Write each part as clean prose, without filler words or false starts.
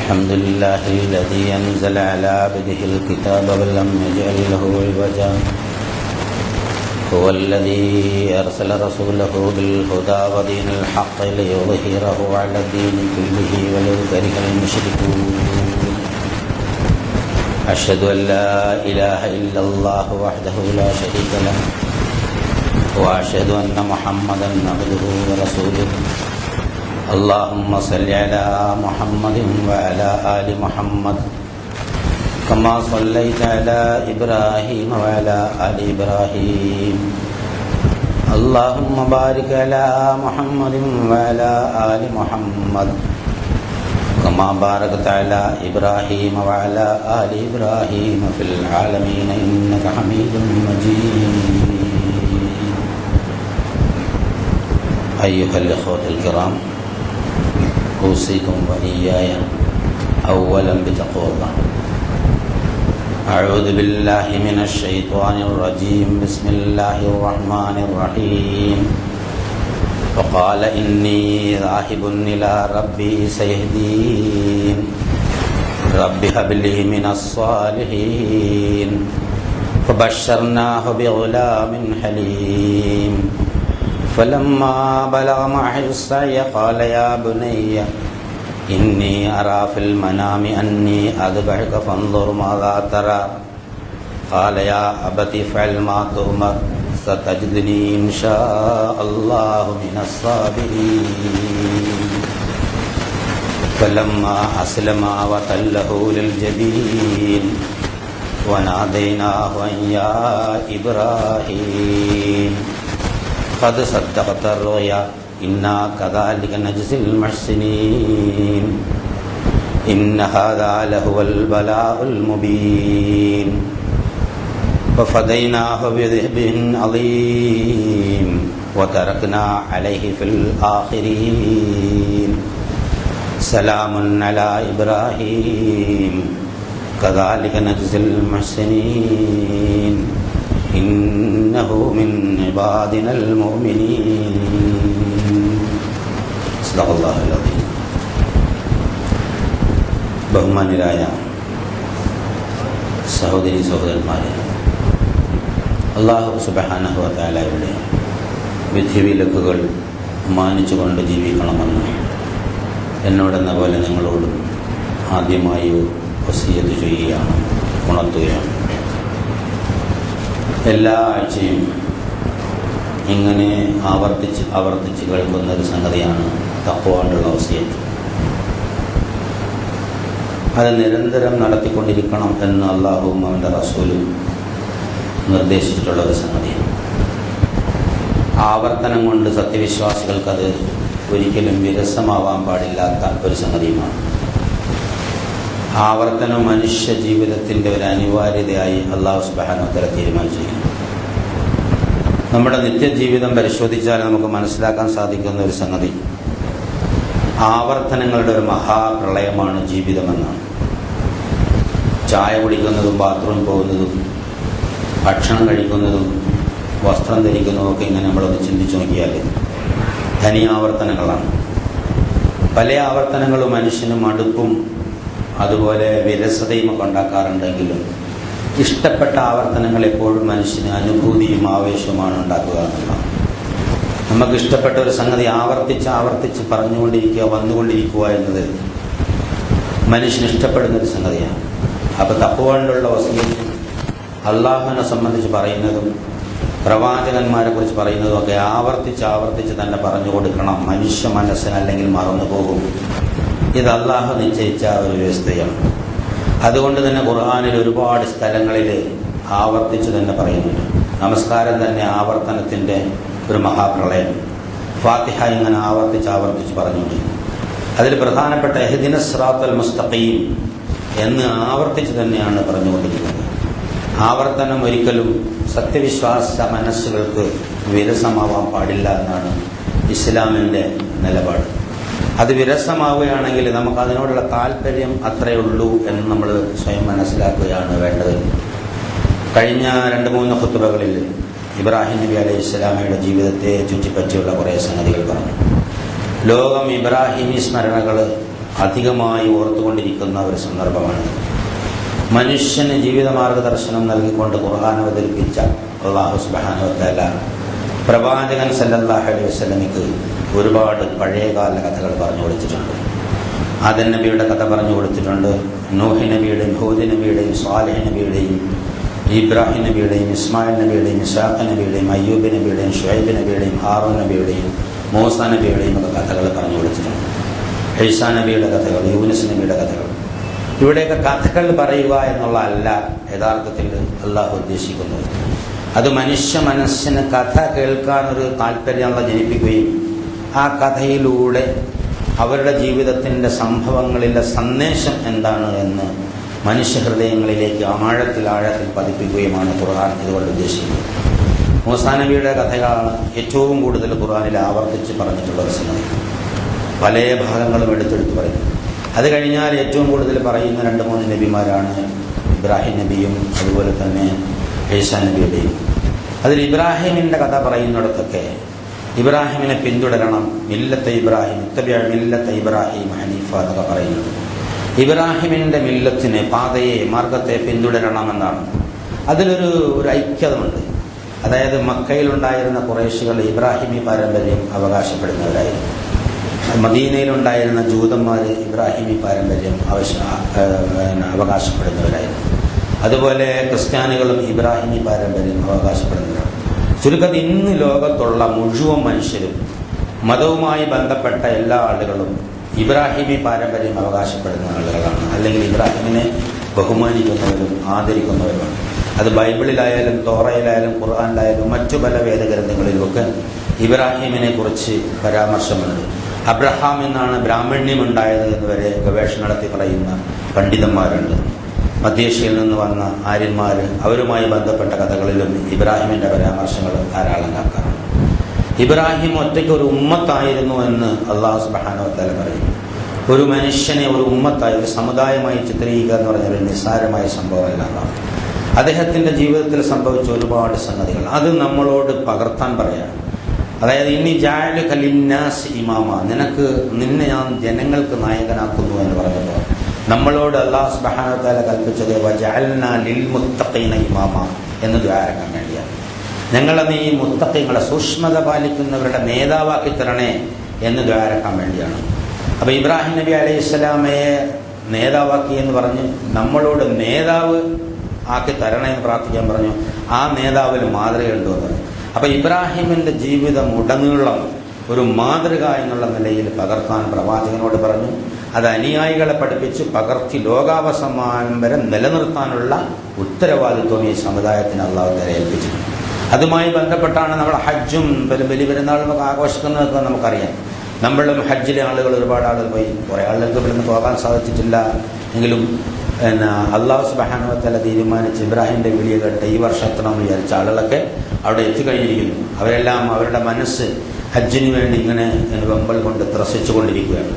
الحمد لله الذي أنزل على عبده الكتاب ولم يجعل له عوجا هو الذي أرسل رسوله بالهدى ودين الحق ليظهره على الدين كله ولو كره المشركون أشهد أن لا إله إلا الله وحده لا شريك له وأشهد أن محمدا عبده ورسوله اللهم صل على محمد وعلى آل محمد كما صليت على إبراهيم وعلى آل إبراهيم اللهم بارك على محمد وعلى آل محمد كما باركت على إبراهيم وعلى آل إبراهيم في العالمين إنك حميد مجيد. أيها الإخوة الكرام، أوصيكم وإياي أولا بتقوى الله. أعوذ بالله من الشيطان الرجيم. بسم الله الرحمن الرحيم. فقال إني ذاهب إلى ربي سيهدين رب هب لي من الصالحين فبشرناه بغلام حليم فلما بلغ معه السعي قال يا بني إني أرى في المنام أني أذبحك فانظر ماذا ترى قال يا أبت افعل ما تؤمر ستجدني إن شاء الله من الصابرين فلما أسلما وتله للجبين وناديناه أن يا إبراهيم قد صدقت الرؤيا إنا كذلك نجزي المحسنين إن هذا لهو البلاء المبين وفديناه بذبح عظيم وتركنا عليه في الآخرين سلام على إبراهيم كذلك نجزي المحسنين إنه من عبادنا المؤمنين. صدق الله العظيم. ബഹുമാന്യരായ സഹോദരി സഹോദരന്മാരെ, അല്ലാഹു സുബ്ഹാനഹു വ തആലയുടെ വിധിവിലക്കുകൾ മാനിച്ചുകൊണ്ട് ജീവിക്കണമെന്ന് എന്നോടെന്ന പോലെ നിങ്ങളോടും ആദ്യമായി വസിയ്യത്ത് ചെയ്യുകയാണ്, ഉണർത്തുകയാണ്. എല്ലാ ആഴ്ചയും ഇങ്ങനെ ആവർത്തിച്ച് കേൾക്കുന്നൊരു സംഗതിയാണ് തഖ്വ കൊണ്ടുള്ള വസിയ്യത്ത്. അത് നിരന്തരം നടത്തിക്കൊണ്ടിരിക്കണം എന്ന് അല്ലാഹുവും അവൻ്റെ റസൂലും നിർദ്ദേശിച്ചിട്ടുള്ള ഒരു സംഗതിയാണ്. ആവർത്തനം കൊണ്ട് സത്യവിശ്വാസികൾക്കത് ഒരിക്കലും വിരസമാവാൻ പാടില്ലാത്ത ഒരു സംഗതിയുമാണ്. ആവർത്തനം മനുഷ്യ ജീവിതത്തിൻ്റെ ഒരു അനിവാര്യതയായി അല്ലാഹു സുബ്ഹാനഹു വ തആല തീരുമാനിച്ചിരിക്കുന്നു. നമ്മുടെ നിത്യജീവിതം പരിശോധിച്ചാൽ നമുക്ക് മനസ്സിലാക്കാൻ സാധിക്കുന്ന ഒരു സംഗതി, ആവർത്തനങ്ങളുടെ ഒരു മഹാപ്രളയമാണ് ജീവിതമെന്നാണ്. ചായ കുടിക്കുന്നതും ബാത്റൂമിൽ പോകുന്നതും ഭക്ഷണം കഴിക്കുന്നതും വസ്ത്രം ധരിക്കുന്നതും ഒക്കെ ഇങ്ങനെ നമ്മളൊന്ന് ചിന്തിച്ചു നോക്കിയാൽ ധനിയാവർത്തനങ്ങളാണ്. പല ആവർത്തനങ്ങളും മനുഷ്യന് മടുപ്പും അതുപോലെ വിരസതയും ഒക്കെ ഉണ്ടാക്കാറുണ്ടെങ്കിലും ഇഷ്ടപ്പെട്ട ആവർത്തനങ്ങൾ എപ്പോഴും മനുഷ്യന് അനുഭൂതിയും ആവേശവുമാണ് ഉണ്ടാക്കുക എന്നുള്ളതാണ്. നമുക്കിഷ്ടപ്പെട്ട ഒരു സംഗതി ആവർത്തിച്ച് പറഞ്ഞുകൊണ്ടിരിക്കുക, വന്നുകൊണ്ടിരിക്കുക എന്നത് മനുഷ്യന് ഇഷ്ടപ്പെടുന്നൊരു സംഗതിയാണ്. അപ്പോൾ തഖ്വ കൊണ്ടുള്ള വസിയ്യത്ത് അള്ളാഹുവിനെ സംബന്ധിച്ച് പറയുന്നതും പ്രവാചകന്മാരെ കുറിച്ച് പറയുന്നതും ഒക്കെ ആവർത്തിച്ച് തന്നെ പറഞ്ഞു കൊടുക്കണം. മനുഷ്യ മനസ്സിന് അല്ലെങ്കിൽ മറന്നു പോകും. ഇത് അള്ളാഹു നിശ്ചയിച്ച ഒരു വ്യവസ്ഥയാണ്. അതുകൊണ്ട് തന്നെ ഖുർആനിൽ ഒരുപാട് സ്ഥലങ്ങളിൽ ആവർത്തിച്ച് തന്നെ പറയുന്നുണ്ട്. നമസ്കാരം തന്നെ ആവർത്തനത്തിൻ്റെ ഒരു മഹാപ്രളയം. ഫാത്തിഹ ഇങ്ങനെ ആവർത്തിച്ച് പറഞ്ഞുകൊണ്ടിരിക്കും. അതിൽ പ്രധാനപ്പെട്ട ഇഹ്ദിനസ് സിറാത്തൽ മുസ്തഖീം എന്ന് ആവർത്തിച്ച് തന്നെയാണ് പറഞ്ഞുകൊണ്ടിരിക്കുന്നത്. ആവർത്തനം ഒരിക്കലും സത്യവിശ്വാസ മനസ്സുകൾക്ക് വിരസമാവാൻ പാടില്ല എന്നാണ് ഇസ്ലാമിൻ്റെ നിലപാട്. അത് വിരസമാവുകയാണെങ്കിൽ നമുക്ക് അതിനോടുള്ള താല്പര്യം അത്രയേ ഉള്ളൂ എന്ന് നമ്മൾ സ്വയം മനസ്സിലാക്കുകയാണ് വേണ്ടത്. കഴിഞ്ഞ 2-3 ഖുതുബകളിൽ ഇബ്രാഹിം നബി അലൈഹി ഇസ്ലാമയുടെ ജീവിതത്തെ ചുറ്റിപ്പറ്റിയുള്ള കുറേ സംഗതികൾ പറഞ്ഞു. ലോകം ഇബ്രാഹിമി സ്മരണകൾ അധികമായി ഓർത്തുകൊണ്ടിരിക്കുന്ന ഒരു സന്ദർഭമാണ്. മനുഷ്യന് ജീവിത മാർഗദർശനം നൽകിക്കൊണ്ട് ഖുർആൻ അവതരിപ്പിച്ച അല്ലാഹു സുബ്ഹാനഹു വ തആല പ്രവാചകൻ സല്ലല്ലാഹു അലൈഹി വസല്ലമയ്ക്ക് ഒരുപാട് പഴയകാല കഥകൾ പറഞ്ഞു കൊടുത്തിട്ടുണ്ട്. ആദം നബിയുടെ കഥ പറഞ്ഞു കൊടുത്തിട്ടുണ്ട്. നൂഹ് നബിയുടെയും ഹൂദ് നബിയുടെയും സ്വാലിഹ് നബിയുടെയും ഇബ്രാഹിം നബിയുടെയും ഇസ്മായിൽ നബിയുടെയും ഇസ്ഹാഖ് നബിയുടെയും അയ്യൂബ് നബിയുടെയും ഷുഐബ് നബിയുടെയും ഹാറൂൻ നബിയുടെയും മൂസ നബിയുടെയും ഒക്കെ കഥകൾ പറഞ്ഞു കൊടുത്തിട്ടുണ്ട്. ഈസാ നബിയുടെ കഥകൾ, യൂനുസ് നബിയുടെ കഥകൾ. ഇവിടെയൊക്കെ കഥകൾ പറയുക എന്നുള്ളതല്ല യഥാർത്ഥത്തിൽ അള്ളാഹു ഉദ്ദേശിക്കുന്നത്. അത് മനുഷ്യ മനസ്സിന് കഥ കേൾക്കാനൊരു താല്പര്യം ജനിപ്പിക്കുകയും ആ കഥയിലൂടെ അവരുടെ ജീവിതത്തിൻ്റെ സംഭവങ്ങളിലെ സന്ദേശം എന്താണ് എന്ന് മനുഷ്യഹൃദയങ്ങളിലേക്ക് ആഴത്തിൽ പതിപ്പിക്കുകയുമാണ് ഖുർആൻ ഇതുകൊണ്ട് ഉദ്ദേശിക്കുന്നത്. മൂസാ നബിയുടെ കഥകളാണ് ഏറ്റവും കൂടുതൽ ഖുർആനിൽ ആവർത്തിച്ച് പറഞ്ഞിട്ടുള്ള ഒരു സംഗതി. പല ഭാഗങ്ങളും എടുത്തെടുത്ത് പറയും. അത് കഴിഞ്ഞാൽ ഏറ്റവും കൂടുതൽ പറയുന്ന 2-3 നബിമാരാണ് ഇബ്രാഹിം നബിയും അതുപോലെ തന്നെ ഈസാ നബിയുടെയും. അതിൽ ഇബ്രാഹിമിൻ്റെ കഥ പറയുന്നിടത്തൊക്കെ ഇബ്രാഹിമിനെ പിന്തുടരണം, മില്ലത്തെ ഇബ്രാഹിം ഇത്തബിഅ മില്ലത്തെ ഇബ്രാഹിം ഹനീഫ എന്നൊക്കെ പറയുന്നത്. ഇബ്രാഹിമിൻ്റെ മില്ലത്തിനെ, പാതയെ, മാർഗത്തെ പിന്തുടരണമെന്നാണ്. അതിലൊരു ഐക്യതമുണ്ട്. അതായത് മക്കയിലുണ്ടായിരുന്ന ഖുറൈശികൾ ഇബ്രാഹിമി പാരമ്പര്യം അവകാശപ്പെടുന്നവരായിരുന്നു. മദീനയിലുണ്ടായിരുന്ന ജൂതന്മാർ ഇബ്രാഹിമി പാരമ്പര്യം അവകാശപ്പെടുന്നവരായിരുന്നു. അതുപോലെ ക്രിസ്ത്യാനികളും ഇബ്രാഹിമി പാരമ്പര്യം അവകാശപ്പെടുന്നവരാണ്. ചുരുക്കത്തിൽ ഇന്ന് ലോകത്തുള്ള മുഴുവൻ മനുഷ്യരും മതവുമായി ബന്ധപ്പെട്ട എല്ലാ ആളുകളും ഇബ്രാഹിമി പാരമ്പര്യം അവകാശപ്പെടുന്ന ആളുകളാണ്. അല്ലെങ്കിൽ ഇബ്രാഹിമിനെ ബഹുമാനിക്കുന്നവരും ആദരിക്കുന്നവരുമാണ്. അത് ബൈബിളിലായാലും തോറയിലായാലും ഖുർആനിലായാലും മറ്റു പല വേദഗ്രന്ഥങ്ങളിലുമൊക്കെ ഇബ്രാഹിമിനെ കുറിച്ച് പരാമർശമുണ്ട്. അബ്രഹാം എന്നാണ് ബ്രാഹ്മണ്യമുണ്ടായത് എന്ന് വരെ ഗവേഷണം നടത്തി പറയുന്ന പണ്ഡിതന്മാരുണ്ട്. മധ്യേഷ്യയിൽ നിന്ന് വന്ന ആര്യന്മാർ അവരുമായി ബന്ധപ്പെട്ട കഥകളിലും ഇബ്രാഹിമിൻ്റെ പരാമർശങ്ങൾ ധാരാളം കാക്കാറുണ്ട്. ഇബ്രാഹിം ഒറ്റയ്ക്ക് ഒരു ഉമ്മത്തായിരുന്നു എന്ന് അല്ലാഹു സുബ്ഹാനഹു വ തആല പറയുന്നു. ഒരു മനുഷ്യനെ ഒരു ഉമ്മത്തായി, ഒരു സമുദായമായി ചിത്രീകരിക്കുക എന്ന് പറഞ്ഞൊരു നിസ്സാരമായ സംഭവമല്ല. അദ്ദേഹത്തിൻ്റെ ജീവിതത്തിൽ സംഭവിച്ച ഒരുപാട് സംഗതികൾ അത് നമ്മളോട് പകർത്താൻ പറയാണ്. അതായത് ഇന്നി ജഅലുക ലിന്നാസ് ഇമാമ, നിന്നെ ഞാൻ ജനങ്ങൾക്ക് നായകനാക്കുന്നു എന്ന് പറഞ്ഞപ്പോൾ നമ്മളോട് അല്ലാഹു സുബ്ഹാനഹു വ തആല കൽപ്പിച്ചത് വജഅൽനാ ലിൽ മുത്തഖീന ഇമാമ എന്ന് ദുആരക്കാൻ വേണ്ടിയാണ്. ഞങ്ങളെ നീ മുത്തഖീങ്ങളെ, സൂക്ഷ്മത പാലിക്കുന്നവരുടെ നേതാവാക്കി തരണേ എന്ന് ദുആരക്കാൻ വേണ്ടിയാണ്. അപ്പോൾ ഇബ്രാഹിം നബി അലൈഹി സ്വലാമയെ നേതാവാക്കി എന്ന് പറഞ്ഞ് നമ്മളോട് നേതാവ് ആക്കി തരണേ എന്ന് പ്രാർത്ഥിക്കാൻ പറഞ്ഞു. ആ നേതാവിൽ മാതൃകയുണ്ടോ എന്ന് പറഞ്ഞു. അപ്പോൾ ഇബ്രാഹിമിൻ്റെ ജീവിതം ഉടനീളം ഒരു മാതൃക എന്നുള്ള നിലയിൽ പകർത്താൻ പ്രവാചകനോട് പറഞ്ഞു. അത് അനുയായികളെ പഠിപ്പിച്ച് പകർത്തി ലോകാവസാനം വരെ നിലനിർത്താനുള്ള ഉത്തരവാദിത്വം ഈ സമുദായത്തിന് അല്ലാഹു തആല ഏൽപ്പിച്ചിട്ടുണ്ട്. അതുമായി ബന്ധപ്പെട്ടാണ് നമ്മൾ ഹജ്ജും ബലി പെരുന്നാളും ഒക്കെ ആഘോഷിക്കുന്നതൊക്കെ നമുക്കറിയാം. നമ്മളും ഹജ്ജിലെ ആളുകൾ ഒരുപാട് ആളുകൾ പോയി. കുറേ ആളുകൾക്ക് ഇവിടുന്ന് പോകാൻ സാധിച്ചിട്ടില്ല എങ്കിലും അല്ലാഹു സുബ്ഹാനഹു വ തആല തീരുമാനിച്ച് ഇബ്രാഹിമിൻ്റെ വിളിയെ കേട്ട് ഈ വർഷം എത്തണമെന്ന് വിചാരിച്ച ആളുകളൊക്കെ അവിടെ എത്തിക്കഴിഞ്ഞിരിക്കുന്നു. അവരെല്ലാം അവരുടെ മനസ്സ് ഹജ്ജിന് വേണ്ടി ഇങ്ങനെ വെമ്പൽ കൊണ്ട് ത്രസിച്ചു കൊണ്ടിരിക്കുകയാണ്.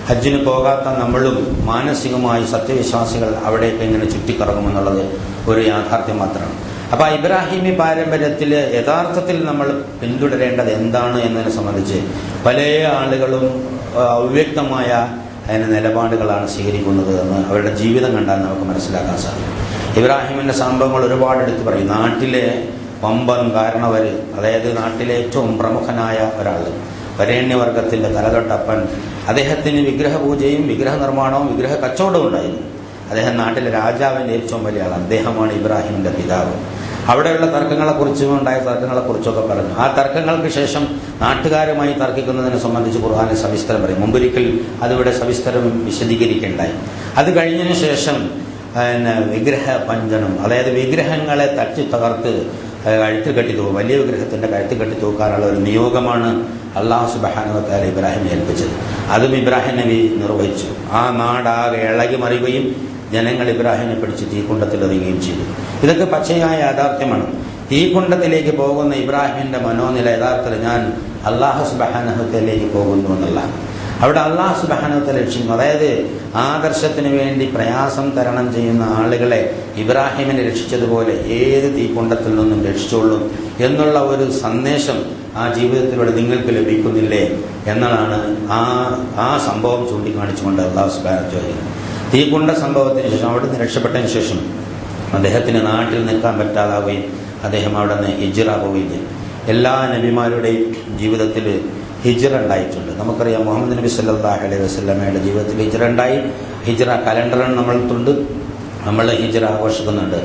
ഹജ്ജിന് പോകാത്ത നമ്മളും മാനസികമായി സത്യവിശ്വാസികൾ അവിടേക്ക് ഇങ്ങനെ ചുറ്റിക്കറങ്ങുമെന്നുള്ളത് ഒരു യാഥാർത്ഥ്യം മാത്രമാണ്. അപ്പോൾ ഇബ്രാഹിമി പാരമ്പര്യത്തിൽ യഥാർത്ഥത്തിൽ നമ്മൾ പിന്തുടരേണ്ടത് എന്താണ് എന്നതിനെ സംബന്ധിച്ച് പല ആളുകളും അവ്യക്തമായ അതിന് നിലപാടുകളാണ് സ്വീകരിക്കുന്നത് എന്ന് അവരുടെ ജീവിതം കണ്ടാൽ നമുക്ക് മനസ്സിലാക്കാൻ സാധിക്കും. ഇബ്രാഹിമിൻ്റെ സംഭവങ്ങൾ ഒരുപാട് എടുത്തു പറയും. നാട്ടിലെ വമ്പൻ കാരണവർ, അതായത് നാട്ടിലെ ഏറ്റവും പ്രമുഖനായ ഒരാൾ, വരേണ്യവർഗത്തിൻ്റെ തലതൊട്ടപ്പൻ, അദ്ദേഹത്തിന് വിഗ്രഹപൂജയും വിഗ്രഹ നിർമ്മാണവും വിഗ്രഹ കച്ചവടവും ഉണ്ടായിരുന്നു. അദ്ദേഹം നാട്ടിലെ രാജാവിൻ്റെ ഏറ്റവും വലിയ ആളാണ്. അദ്ദേഹമാണ് ഇബ്രാഹിമിൻ്റെ പിതാവ്. അവിടെയുള്ള തർക്കങ്ങളെക്കുറിച്ചും ഉണ്ടായ തർക്കങ്ങളെക്കുറിച്ചൊക്കെ പറഞ്ഞു. ആ തർക്കങ്ങൾക്ക് ശേഷം നാട്ടുകാരുമായി തർക്കിക്കുന്നതിനെ സംബന്ധിച്ച് ഖുർആനിൽ സവിസ്തരം പറയും. മുമ്പൊരിക്കൽ അതിവിടെ സവിസ്തരം വിശദീകരിക്കേണ്ടായി. അത് കഴിഞ്ഞതിന് ശേഷം വിഗ്രഹ പഞ്ചനം, അതായത് വിഗ്രഹങ്ങളെ തട്ടി തകർത്ത് കഴുത്തിൽ കെട്ടി തൂക്കും, വലിയ വിഗ്രഹത്തിൻ്റെ കഴുത്തിൽ കെട്ടി തൂക്കാനുള്ള ഒരു നിയോഗമാണ് അള്ളാഹു സുബ്ഹാനഹു വ തആല ഇബ്രാഹിമിനെ ഏൽപ്പിച്ചത്. അതും ഇബ്രാഹിം നബി നിർവഹിച്ചു. ആ നാടാകെ ഇളകി മറിയുകയും ജനങ്ങൾ ഇബ്രാഹിമിനെ പിടിച്ച് തീക്കുണ്ടത്തിലെറിയുകയും ചെയ്തു. ഇതൊക്കെ പച്ചയായ യാഥാർത്ഥ്യമാണ്. തീക്കുണ്ടത്തിലേക്ക് പോകുന്ന ഇബ്രാഹിമിൻ്റെ മനോനില യഥാർത്ഥത്തിൽ ഞാൻ അള്ളാഹു സുബ്ഹാനഹു വ തആലയിലേക്ക് പോകുന്നു എന്നുള്ളതാണ്. അവിടെ അള്ളാഹു സുബ്ഹാനഹു വ തആല രക്ഷിക്കുന്നു. അതായത് ആദർശത്തിന് വേണ്ടി പ്രയാസം തരണം ചെയ്യുന്ന ആളുകളെ ഇബ്രാഹിമിനെ രക്ഷിച്ചതുപോലെ ഏത് തീക്കുണ്ടത്തിൽ നിന്നും രക്ഷിച്ചോളും എന്നുള്ള ഒരു സന്ദേശം ആ ജീവിതത്തിലൂടെ നിങ്ങൾക്ക് ലഭിക്കുന്നില്ലേ എന്നതാണ് ആ സംഭവം ചൂണ്ടിക്കാണിച്ചുകൊണ്ട് അള്ളാഹു സുബ്ഹാനഹു വ തആല ചോദിക്കുന്നത്. തീക്കുണ്ട സംഭവത്തിന് ശേഷം അവിടെ നിന്ന് രക്ഷപ്പെട്ടതിന് ശേഷം അദ്ദേഹത്തിന് നാട്ടിൽ നിൽക്കാൻ പറ്റാതാവുകയും അദ്ദേഹം അവിടെ നിന്ന് ഹിജ്റ പോവുകയും ചെയ്തു. എല്ലാ നബിമാരുടെയും ജീവിതത്തിൽ ഹിജ്റ ഉണ്ടായിട്ടുണ്ട്. നമുക്കറിയാം മുഹമ്മദ് നബി സല്ലല്ലാഹു അലൈഹി വസല്ലമയുടെ ജീവിതത്തിൽ ഹിജ്റ ഉണ്ടായി. ഹിജ്റ കലണ്ടറാണ് നമ്മൾക്കുണ്ട്, നമ്മൾ ഹിജ്റ ആഘോഷിക്കുന്നുണ്ട്.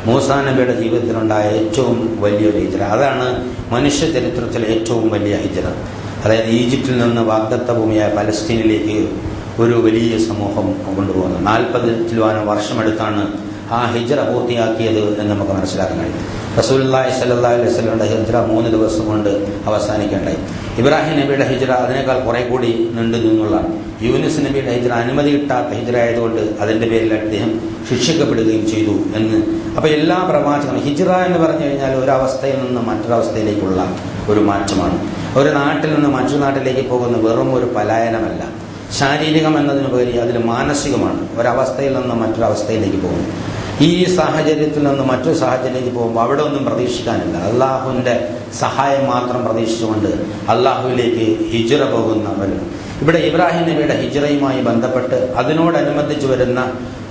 മൂസാ നബിയുടെ ജീവിതത്തിലുണ്ടായ ഏറ്റവും വലിയൊരു ഹിജ്റ, അതാണ് മനുഷ്യ ചരിത്രത്തിലെ ഏറ്റവും വലിയ ഹിജ്റ. അതായത് ഈജിപ്തിൽ നിന്ന് വാഗ്ദത്ത ഭൂമിയായ പലസ്തീനിലേക്ക് ഒരു വലിയ സമൂഹം കൊണ്ടുപോകുന്നത് 40 വർഷമെടുത്താണ് ആ ഹിജ്റ പൂർത്തിയാക്കിയത് എന്ന് നമുക്ക് മനസ്സിലാക്കാൻ കഴിയും. റസൂലുള്ളാഹി സ്വല്ലല്ലാഹു അലൈഹി വസല്ലമയുടെ ഹിജ്റ 3 ദിവസം കൊണ്ട് അവസാനിക്കേണ്ടായി. ഇബ്രാഹിം നബിയുടെ ഹിജ്റ അതിനേക്കാൾ കുറെ കൂടി നീണ്ടു നിന്നുള്ളതാണ്. യൂനുസ് നബിയുടെ ഹിജ്റ അനുമതി കിട്ടാത്ത ഹിജ്റ ആയതുകൊണ്ട് അതിൻ്റെ പേരിൽ അദ്ദേഹം ശിക്ഷിക്കപ്പെടുകയും ചെയ്തു എന്ന്. അപ്പോൾ എല്ലാ പ്രവാചകനും ഹിജ്റ എന്ന് പറഞ്ഞു കഴിഞ്ഞാൽ ഒരവസ്ഥയിൽ നിന്ന് മറ്റൊരവസ്ഥയിലേക്കുള്ള ഒരു മാറ്റമാണ്. ഒരു നാട്ടിൽ നിന്ന് മറ്റൊരു നാട്ടിലേക്ക് പോകുന്ന വെറും ഒരു പലായനമല്ല, ശാരീരികം എന്നതിനുപരി അതിൽ മാനസികമാണ്. ഒരവസ്ഥയിൽ നിന്ന് മറ്റൊരവസ്ഥയിലേക്ക് പോകുന്നു. ഈ സാഹചര്യത്തിൽ നിന്ന് മറ്റൊരു സാഹചര്യത്തിലേക്ക് പോകുമ്പോൾ അവിടെ ഒന്നും പ്രതീക്ഷിക്കാനില്ല. അള്ളാഹുവിൻ്റെ സഹായം മാത്രം പ്രതീക്ഷിച്ചുകൊണ്ട് അള്ളാഹുവിലേക്ക് ഹിജ്റ പോകുന്നവരും. ഇവിടെ ഇബ്രാഹിം നബിയുടെ ഹിജ്റയുമായി ബന്ധപ്പെട്ട് അതിനോടനുബന്ധിച്ച് വരുന്ന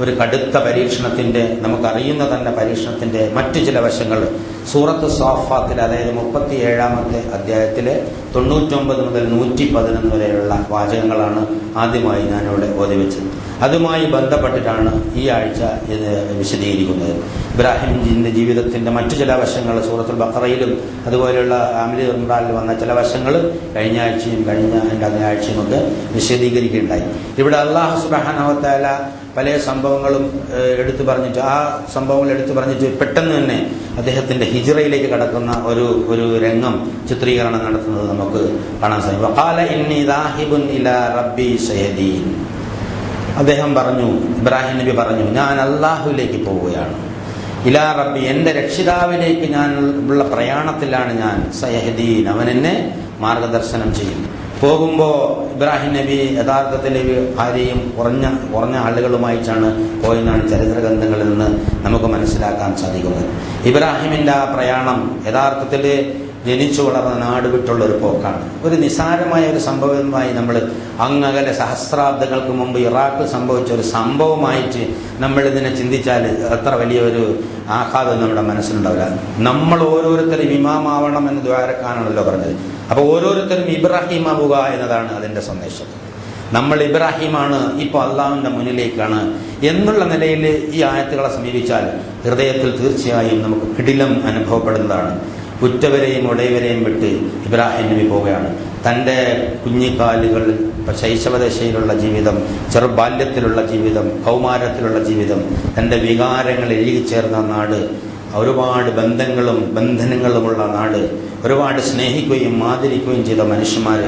ഒരു കടുത്ത പരീക്ഷണത്തിൻ്റെ, നമുക്കറിയുന്ന തന്നെ പരീക്ഷണത്തിൻ്റെ മറ്റു ചില വശങ്ങൾ സൂറത്ത് സ്വാഫാത്തിൽ, അതായത് 37-ാമത്തെ അധ്യായത്തിലെ 99 മുതൽ 111 വരെയുള്ള വാചകങ്ങളാണ് ആദ്യമായി ഞാനിവിടെ ഓതിവെച്ചത്. അതുമായി ബന്ധപ്പെട്ടിട്ടാണ് ഈ ആഴ്ച ഇത് വിശദീകരിക്കുന്നത്. ഇബ്രാഹിമിൻ്റെ ജീവിതത്തിൻ്റെ മറ്റു ചില വശങ്ങൾ സൂറത്തുൽ ബഖറയിലും അതുപോലെയുള്ള ആമിൽ ഇമ്രാനിൽ വന്ന ചില വശങ്ങൾ കഴിഞ്ഞ ആഴ്ചയും അതിൻ്റെ ആഴ്ചയും ഒക്കെ വിശദീകരിക്കുകയുണ്ടായി. ഇവിടെ അല്ലാഹു സുബ്ഹാനഹു വ തആല പല സംഭവങ്ങളും എടുത്തു പറഞ്ഞിട്ട് പെട്ടെന്ന് തന്നെ അദ്ദേഹത്തിൻ്റെ ഹിജ്റയിലേക്ക് കടക്കുന്ന ഒരു രംഗം ചിത്രീകരണം നടത്തുന്നത് നമുക്ക് കാണാൻ സാധിക്കും. വഖാല ഇന്നി ദാഹിബുൻ ഇലാ റബ്ബി സയദീൻ. അദ്ദേഹം പറഞ്ഞു, ഇബ്രാഹിം നബി പറഞ്ഞു, ഞാൻ അള്ളാഹുവിലേക്ക് പോവുകയാണ്. ഇലാ റബ്ബി, എൻ്റെ രക്ഷിതാവിലേക്ക് ഞാൻ ഉള്ള പ്രയാണത്തിലാണ് ഞാൻ. സയഹദീൻ, അവൻ എന്നെ മാർഗദർശനം ചെയ്യും. പോകുമ്പോൾ ഇബ്രാഹിം നബി യഥാർത്ഥത്തിൽ ഭാര്യയും കുറഞ്ഞ ആളുകളുമായിട്ടാണ് പോയെന്നാണ് ചരിത്ര ഗ്രന്ഥങ്ങളിൽ നിന്ന് നമുക്ക് മനസ്സിലാക്കാൻ സാധിക്കുന്നത്. ഇബ്രാഹിമിൻ്റെ ആ പ്രയാണം യഥാർത്ഥത്തിൽ ജനിച്ചു വളർന്ന നാട് വിട്ടുള്ള ഒരു പോക്കാണ്. ഒരു നിസാരമായ ഒരു സംഭവമായി നമ്മൾ അങ്ങകലെ സഹസ്രാബ്ദങ്ങൾക്ക് മുമ്പ് ഇറാഖിൽ സംഭവിച്ച ഒരു സംഭവമായിട്ട് നമ്മളിതിനെ ചിന്തിച്ചാൽ അത്ര വലിയൊരു ആഘാതം നമ്മുടെ മനസ്സിലുണ്ടാവില്ല. നമ്മൾ ഓരോരുത്തരും ഇമാമാവണം എന്ന് ദ്വാരക്കാനാണല്ലോ പറഞ്ഞത്. അപ്പോൾ ഓരോരുത്തരും ഇബ്രാഹിം ആവുക എന്നതാണ് അതിൻ്റെ സന്ദേശം. നമ്മൾ ഇബ്രാഹിമാണ്, ഇപ്പോൾ അള്ളാഹുവിൻ്റെ മുന്നിലേക്കാണ് എന്നുള്ള നിലയിൽ ഈ ആയത്തുകളെ സമീപിച്ചാൽ ഹൃദയത്തിൽ തീർച്ചയായും നമുക്ക് കിടിലം അനുഭവപ്പെടുന്നതാണ്. ഉറ്റവരെയും ഉടയവരെയും വിട്ട് ഇബ്രാഹിം നബി പോവുകയാണ്. തൻ്റെ കുഞ്ഞിക്കാലുകൾ, ശൈശവദശയിലുള്ള ജീവിതം, ചെറുബാല്യത്തിലുള്ള ജീവിതം, കൗമാരത്തിലുള്ള ജീവിതം, തൻ്റെ വികാരങ്ങൾ എഴുകിച്ചേർന്ന നാട്, ഒരുപാട് ബന്ധനങ്ങളുമുള്ള നാട്, ഒരുപാട് സ്നേഹിക്കുകയും ആദരിക്കുകയും ചെയ്ത മനുഷ്യന്മാർ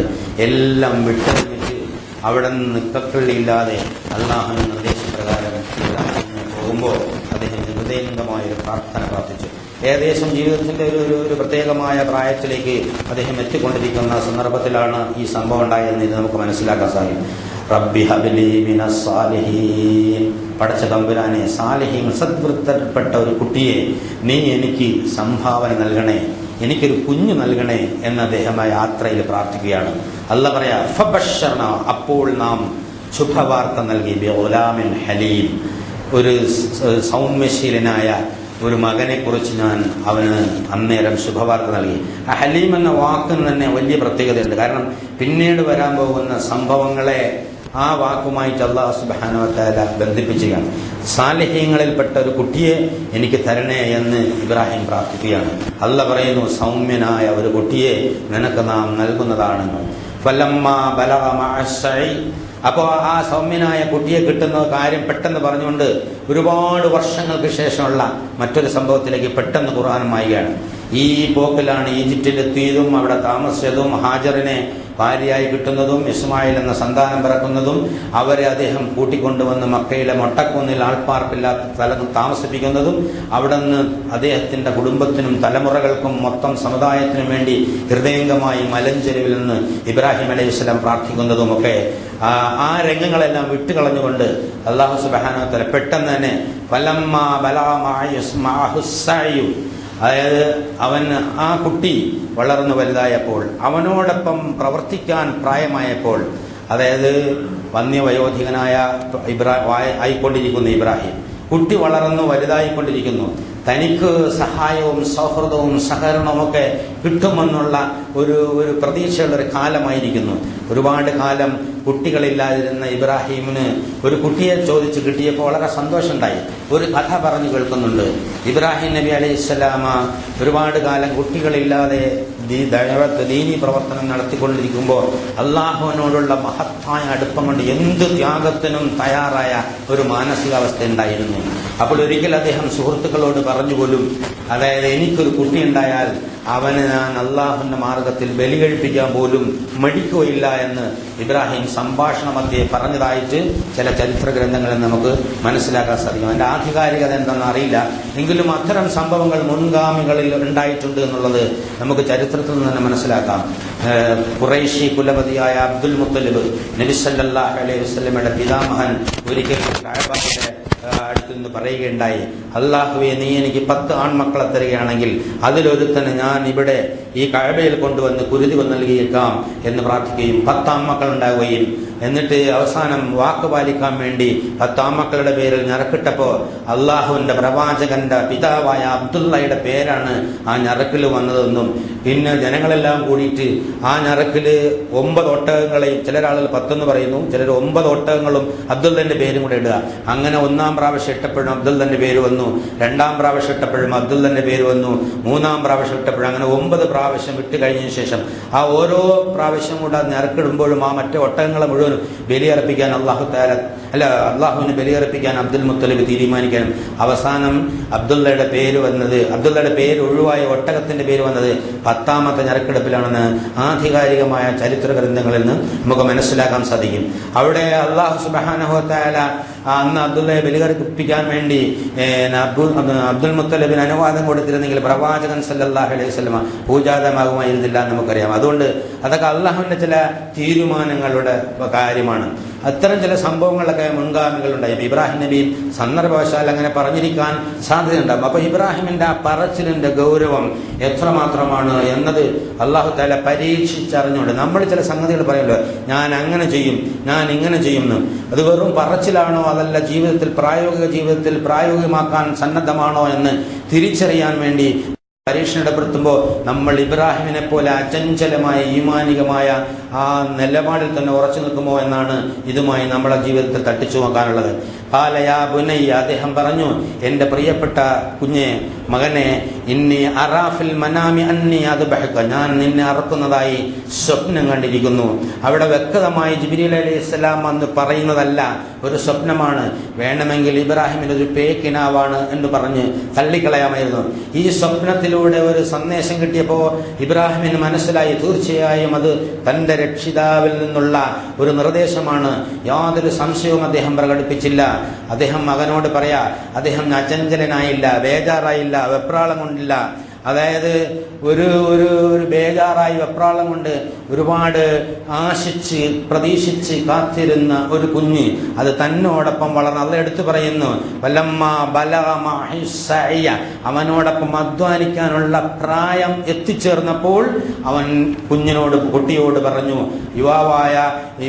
എല്ലാം വിട്ടറിഞ്ഞിട്ട് അവിടെ നിന്ന് നിക്കക്കള്ളിയില്ലാതെ അള്ളാഹുവിൻ്റെ നിർദ്ദേശപ്രകാരം പോകുമ്പോൾ അദ്ദേഹം ഹൃദയംഗമായൊരു പ്രാർത്ഥന പ്രാർത്ഥിച്ചു. ഏകദേശം ജീവിതത്തിൻ്റെ ഒരു പ്രത്യേകമായ പ്രായത്തിലേക്ക് അദ്ദേഹം എത്തിക്കൊണ്ടിരിക്കുന്ന സന്ദർഭത്തിലാണ് ഈ സംഭവം ഉണ്ടായതെന്ന് ഇത് നമുക്ക് മനസ്സിലാക്കാൻ സാധിക്കും. റബ്ബി ഹബ്ലി മിനസ് സാലിഹീൻ, പടച്ച തമ്പുരാനെ, സാലിഹീൻ സദ്വൃത്തപ്പെട്ട ഒരു കുട്ടിയെ നീ എനിക്ക് സംഭാവന നൽകണേ, എനിക്കൊരു കുഞ്ഞു നൽകണേ എന്ന് അദ്ദേഹം ആ യാത്രയിൽ പ്രാർത്ഥിക്കുകയാണ്. അല്ലാഹ് പറയാ ഫബശ്ശർന, അപ്പോൾ നാം ശുഭവാർത്ത നൽകി, ബിഗുലാമിൻ ഹലീം, ഒരു സൗമ്യശീലനായ ഒരു മകനെ കുറിച്ച് ഞാൻ അവന് അന്നേരം ശുഭവാർത്ത നൽകി. ആ ഹലീം എന്ന വാക്കിന് തന്നെ വലിയ പ്രത്യേകതയുണ്ട്. കാരണം പിന്നീട് വരാൻ പോകുന്ന സംഭവങ്ങളെ ആ വാക്കുമായിട്ട് അല്ലാഹു സുബ്ഹാനഹു വ തആല ബന്ധിപ്പിക്കുകയാണ്. സാലിഹീങ്ങളിൽപ്പെട്ട ഒരു കുട്ടിയെ എനിക്ക് തരണേ എന്ന് ഇബ്രാഹിം പ്രാർത്ഥിക്കുകയാണ്. അല്ലാഹ് പറയുന്നു, സൗമ്യനായ ഒരു കുട്ടിയെ നിനക്ക് നാം നൽകുന്നതാണെന്ന്. ഫലമ്മാ ബലഗ മഅസ്സഇ, അപ്പോൾ ആ സൗമ്യനായ കുട്ടിയെ കിട്ടുന്ന കാര്യം പെട്ടെന്ന് പറഞ്ഞുകൊണ്ട് ഒരുപാട് വർഷങ്ങൾക്ക് ശേഷമുള്ള മറ്റൊരു സംഭവത്തിലേക്ക് പെട്ടെന്ന് ഖുർആൻ മായുകയാണ്. ഈ പോക്കിലാണ് ഈജിപ്തിലെത്തിയതും അവിടെ താമസിച്ചതും ഹാജറിനെ ഭാര്യയായി കിട്ടുന്നതും ഇസ്മായിൽ എന്ന സന്താനം പിറക്കുന്നതും അവരെ അദ്ദേഹം കൂട്ടിക്കൊണ്ടുവന്ന് മക്കയിലെ മൊട്ടക്കുന്നിൽ ആൾപ്പാർപ്പില്ലാത്ത സ്ഥലത്ത് താമസിപ്പിക്കുന്നതും അവിടെ നിന്ന് അദ്ദേഹത്തിൻ്റെ കുടുംബത്തിനും തലമുറകൾക്കും മൊത്തം സമുദായത്തിനും വേണ്ടി ഹൃദയംഗമായി മലഞ്ചെരുവിൽ നിന്ന് ഇബ്രാഹിം അലൈഹിസ്സലാം പ്രാർത്ഥിക്കുന്നതുമൊക്കെ ആ രംഗങ്ങളെല്ലാം വിട്ടുകളഞ്ഞുകൊണ്ട് അല്ലാഹു സുബ്ഹാനഹു വ തആല പെട്ടെന്ന് തന്നെ ഫലമ്മാ ബലഗ മഅഹു സഅയു, അതായത് അവൻ ആ കുട്ടി വളർന്നു വലുതായപ്പോൾ, അവനോടൊപ്പം പ്രവർത്തിക്കാൻ പ്രായമായപ്പോൾ, അതായത് വന്യവയോധികനായ ആയിക്കൊണ്ടിരിക്കുന്ന ഇബ്രാഹിം കുട്ടി വളർന്നു വലുതായിക്കൊണ്ടിരിക്കുന്നു. തനിക്ക് സഹായവും സൗഹൃദവും സഹകരണവുമൊക്കെ കിട്ടുമെന്നുള്ള ഒരു പ്രതീക്ഷയുള്ളൊരു കാലമായിരിക്കുന്നു. ഒരുപാട് കാലം കുട്ടികളില്ലാതിരുന്ന ഇബ്രാഹിമിന് ഒരു കുട്ടിയെ ചോദിച്ച് കിട്ടിയപ്പോൾ വളരെ സന്തോഷമുണ്ടായി. ഒരു കഥ പറഞ്ഞു കേൾക്കുന്നുണ്ട്. ഇബ്രാഹിം നബി അലൈഹിസ്സലാമ ഒരുപാട് കാലം കുട്ടികളില്ലാതെ ദീനി പ്രവർത്തനം നടത്തിക്കൊണ്ടിരിക്കുമ്പോൾ അള്ളാഹുവിനോടുള്ള മഹത്തായ അടുപ്പം കൊണ്ട് എന്ത് ത്യാഗത്തിനും തയ്യാറായ ഒരു മാനസികാവസ്ഥ ഉണ്ടായിരുന്നു. അപ്പോൾ ഒരിക്കൽ അദ്ദേഹം സുഹൃത്തുക്കളോട് പറഞ്ഞുപോലും, അതായത് എനിക്കൊരു കുട്ടി ഉണ്ടായാൽ അവന് ഞാൻ അള്ളാഹുവിന്റെ മാർഗത്തിൽ ബലി കഴിപ്പിക്കാൻ പോലും മടിക്കുകയില്ല എന്ന് ഇബ്രാഹിം സംഭാഷണ മധ്യേ പറഞ്ഞതായിട്ട് ചില ചരിത്ര ഗ്രന്ഥങ്ങളിൽ നമുക്ക് മനസ്സിലാക്കാൻ സാധിക്കും. അതിന്റെ ആധികാരികത എന്താണെന്ന് അറിയില്ല, എങ്കിലും അത്തരം സംഭവങ്ങൾ മുൻഗാമികളിൽ ഉണ്ടായിട്ടുണ്ട് എന്നുള്ളത് നമുക്ക് ചരിത്രത്തിൽ നിന്ന് തന്നെ മനസ്സിലാക്കാം. ഖുറൈശി കുലപതിയായ അബ്ദുൽ മുത്തലിബ് നബി സല്ലല്ലാഹു അലൈഹി വസല്ലമയുടെ പിതാമഹൻ ഒരിക്കൽ കഅബയുടെ അടുത്ത് നിന്ന് പറയുകയുണ്ടായി, അല്ലാഹുവേ, നീ എനിക്ക് 10 ആൺമക്കളെ തരികയാണെങ്കിൽ അതിലൊരുത്തന് ഞാൻ ഇവിടെ ഈ കഅബയിൽ കൊണ്ടുവന്ന് കുരുതി നൽകിയേക്കാം എന്ന് പ്രാർത്ഥിക്കുകയും 10 ആൺമക്കൾ ഉണ്ടാവുകയും എന്നിട്ട് അവസാനം വാക്ക് പാലിക്കാൻ വേണ്ടി 10 ആൺമക്കളുടെ പേരിൽ ഞറക്കിട്ടപ്പോൾ അള്ളാഹുവിന്റെ പ്രവാചകന്റെ പിതാവായ അബ്ദുള്ളയുടെ പേരാണ് ആ ഞറക്കിൽ വന്നതെന്നും പിന്നെ ജനങ്ങളെല്ലാം കൂടിയിട്ട് ആ ഞറക്കില് 9 ഒട്ടകങ്ങളെയും, ചിലരാളുകൾ 10 എന്ന് പറയുന്നു, ചിലർ 9 ഒട്ടകങ്ങളും അബ്ദുള്ളന്റെ പേരും കൂടെ ഇടുക. അങ്ങനെ 1-ാം പ്രാവശ്യം ഇട്ടപ്പോഴും അബ്ദുള്ളന്റെ പേര് വന്നു, 2-ാം പ്രാവശ്യം ഇട്ടപ്പോഴും അബ്ദുള്ളന്റെ പേര് വന്നു, 3-ാം പ്രാവശ്യം ഇട്ടപ്പോഴും, അങ്ങനെ 9 പ്രാവശ്യം ഇട്ട് കഴിഞ്ഞതിന് ശേഷം ആ ഓരോ പ്രാവശ്യം കൂടെ ഞറക്കിടുമ്പോഴും ആ മറ്റേ ഒട്ടകങ്ങളെ മുഴുവൻ ബലിയർപ്പിക്കാൻ അള്ളാഹുവിന് ബലിയർപ്പിക്കാൻ അബ്ദുൽ മുത്തലിബ് തീരുമാനിക്കാനും അവസാനം അബ്ദുള്ളയുടെ പേര് വന്നത്, അബ്ദുള്ളയുടെ പേര് ഒഴിവായ ഒട്ടകത്തിന്റെ പേര് വന്നത് 10-ാമത്തെ ഞറക്കെടുപ്പിലാണെന്ന് ആധികാരികമായ ചരിത്ര ഗ്രന്ഥങ്ങളിൽ നിന്ന് നമുക്ക് മനസ്സിലാക്കാൻ സാധിക്കും. അവിടെ അള്ളാഹു സുബ്ഹാനഹു വ തആല അന്ന് അബ്ദുള്ളയെ ബലിയർപ്പിക്കാൻ വേണ്ടി അബ്ദുൽ മുത്തലിബിന് അനുവാദം കൊടുത്തിരുന്നെങ്കിൽ പ്രവാചകൻ സല്ലല്ലാഹു അലൈഹി വസല്ലമ പൂജാതമാകുമായിരുന്നില്ല എന്ന് നമുക്കറിയാം. അതുകൊണ്ട് അതൊക്കെ അള്ളാഹുവിന്റെ ചില തീരുമാനങ്ങളുടെ കാര്യമാണ്. അത്തരം ചില സംഭവങ്ങളൊക്കെ മുൻഗാമികളുണ്ടായി. ഇബ്രാഹിം നബിയും സന്ദർഭവശാൽ അങ്ങനെ പറഞ്ഞിരിക്കാൻ സാധ്യതയുണ്ടാകും. അപ്പൊ ഇബ്രാഹിമിന്റെ ആ പറച്ചിലിന്റെ ഗൗരവം എത്രമാത്രമാണ് എന്നത് അള്ളാഹു തആല പരീക്ഷിച്ചറിഞ്ഞുകൊണ്ട് നമ്മൾ ചില സംഗതികൾ പറയുമല്ലോ, ഞാൻ അങ്ങനെ ചെയ്യും, ഞാൻ ഇങ്ങനെ ചെയ്യുമെന്ന്. അത് വെറും പറച്ചിലാണോ അതല്ല പ്രായോഗിക ജീവിതത്തിൽ പ്രായോഗികമാക്കാൻ സന്നദ്ധമാണോ എന്ന് തിരിച്ചറിയാൻ വേണ്ടി പരീക്ഷണപ്പെടുത്തുമ്പോൾ നമ്മൾ ഇബ്രാഹിമിനെ പോലെ അചഞ്ചലമായ ഈമാനികമായ ആ നിലപാടിൽ തന്നെ ഉറച്ചു നിൽക്കുമോ എന്നാണ് ഇതുമായി നമ്മളെ ജീവിതത്തിൽ തട്ടിച്ചു നോക്കാനുള്ളത്. ഖാലയാ ബുനയ്യ, അദ്ദേഹം പറഞ്ഞു, എൻ്റെ പ്രിയപ്പെട്ട കുഞ്ഞെ, മകനെ, ഇന്നി അറാഫിൽ മനാമി അന്നി അദ്ബഹക, ഞാൻ നിന്നെ അറുക്കുന്നതായി സ്വപ്നം കണ്ടിരിക്കുന്നു. അവിടെ വ്യക്തമായി ജിബ്രീൽ അലൈഹിസ്സലാം എന്ന് പറയുന്നതല്ല, ഒരു സ്വപ്നമാണ്. വേണമെങ്കിൽ ഇബ്രാഹിമിന് ഒരു പേക്കിനാവാണ് എന്ന് പറഞ്ഞ് തള്ളിക്കളയാമായിരുന്നു. ഈ സ്വപ്നത്തിലൂടെ ഒരു സന്ദേശം കിട്ടിയപ്പോൾ ഇബ്രാഹിമിന് മനസ്സിലായി, തീർച്ചയായും അത് തൻ്റെ രക്ഷിതാവിൽ നിന്നുള്ള ഒരു നിർദ്ദേശമാണ്. യാതൊരു സംശയവും അദ്ദേഹം പ്രകടിപ്പിച്ചില്ല. അദ്ദേഹം മകനോട് പറയാ, അദ്ദേഹം അചഞ്ചലനായില്ല, ബേജാറായില്ല, വെപ്രാളം കൊണ്ടില്ല. അതായത് ഒരു ബേജാറായി വെപ്രാളം കൊണ്ട് ഒരുപാട് ആശിച്ച് പ്രതീക്ഷിച്ച് കാത്തിരുന്ന ഒരു കുഞ്ഞ് അത് തന്നോടൊപ്പം വളർന്ന് അത് എടുത്തു പറയുന്നു. വലമ്മ ബലഗ മഅഹു സഅയ, അവനോടൊപ്പം അധ്വാനിക്കാനുള്ള പ്രായം എത്തിച്ചേർന്നപ്പോൾ അവൻ കുട്ടിയോട് പറഞ്ഞു, യുവാവായ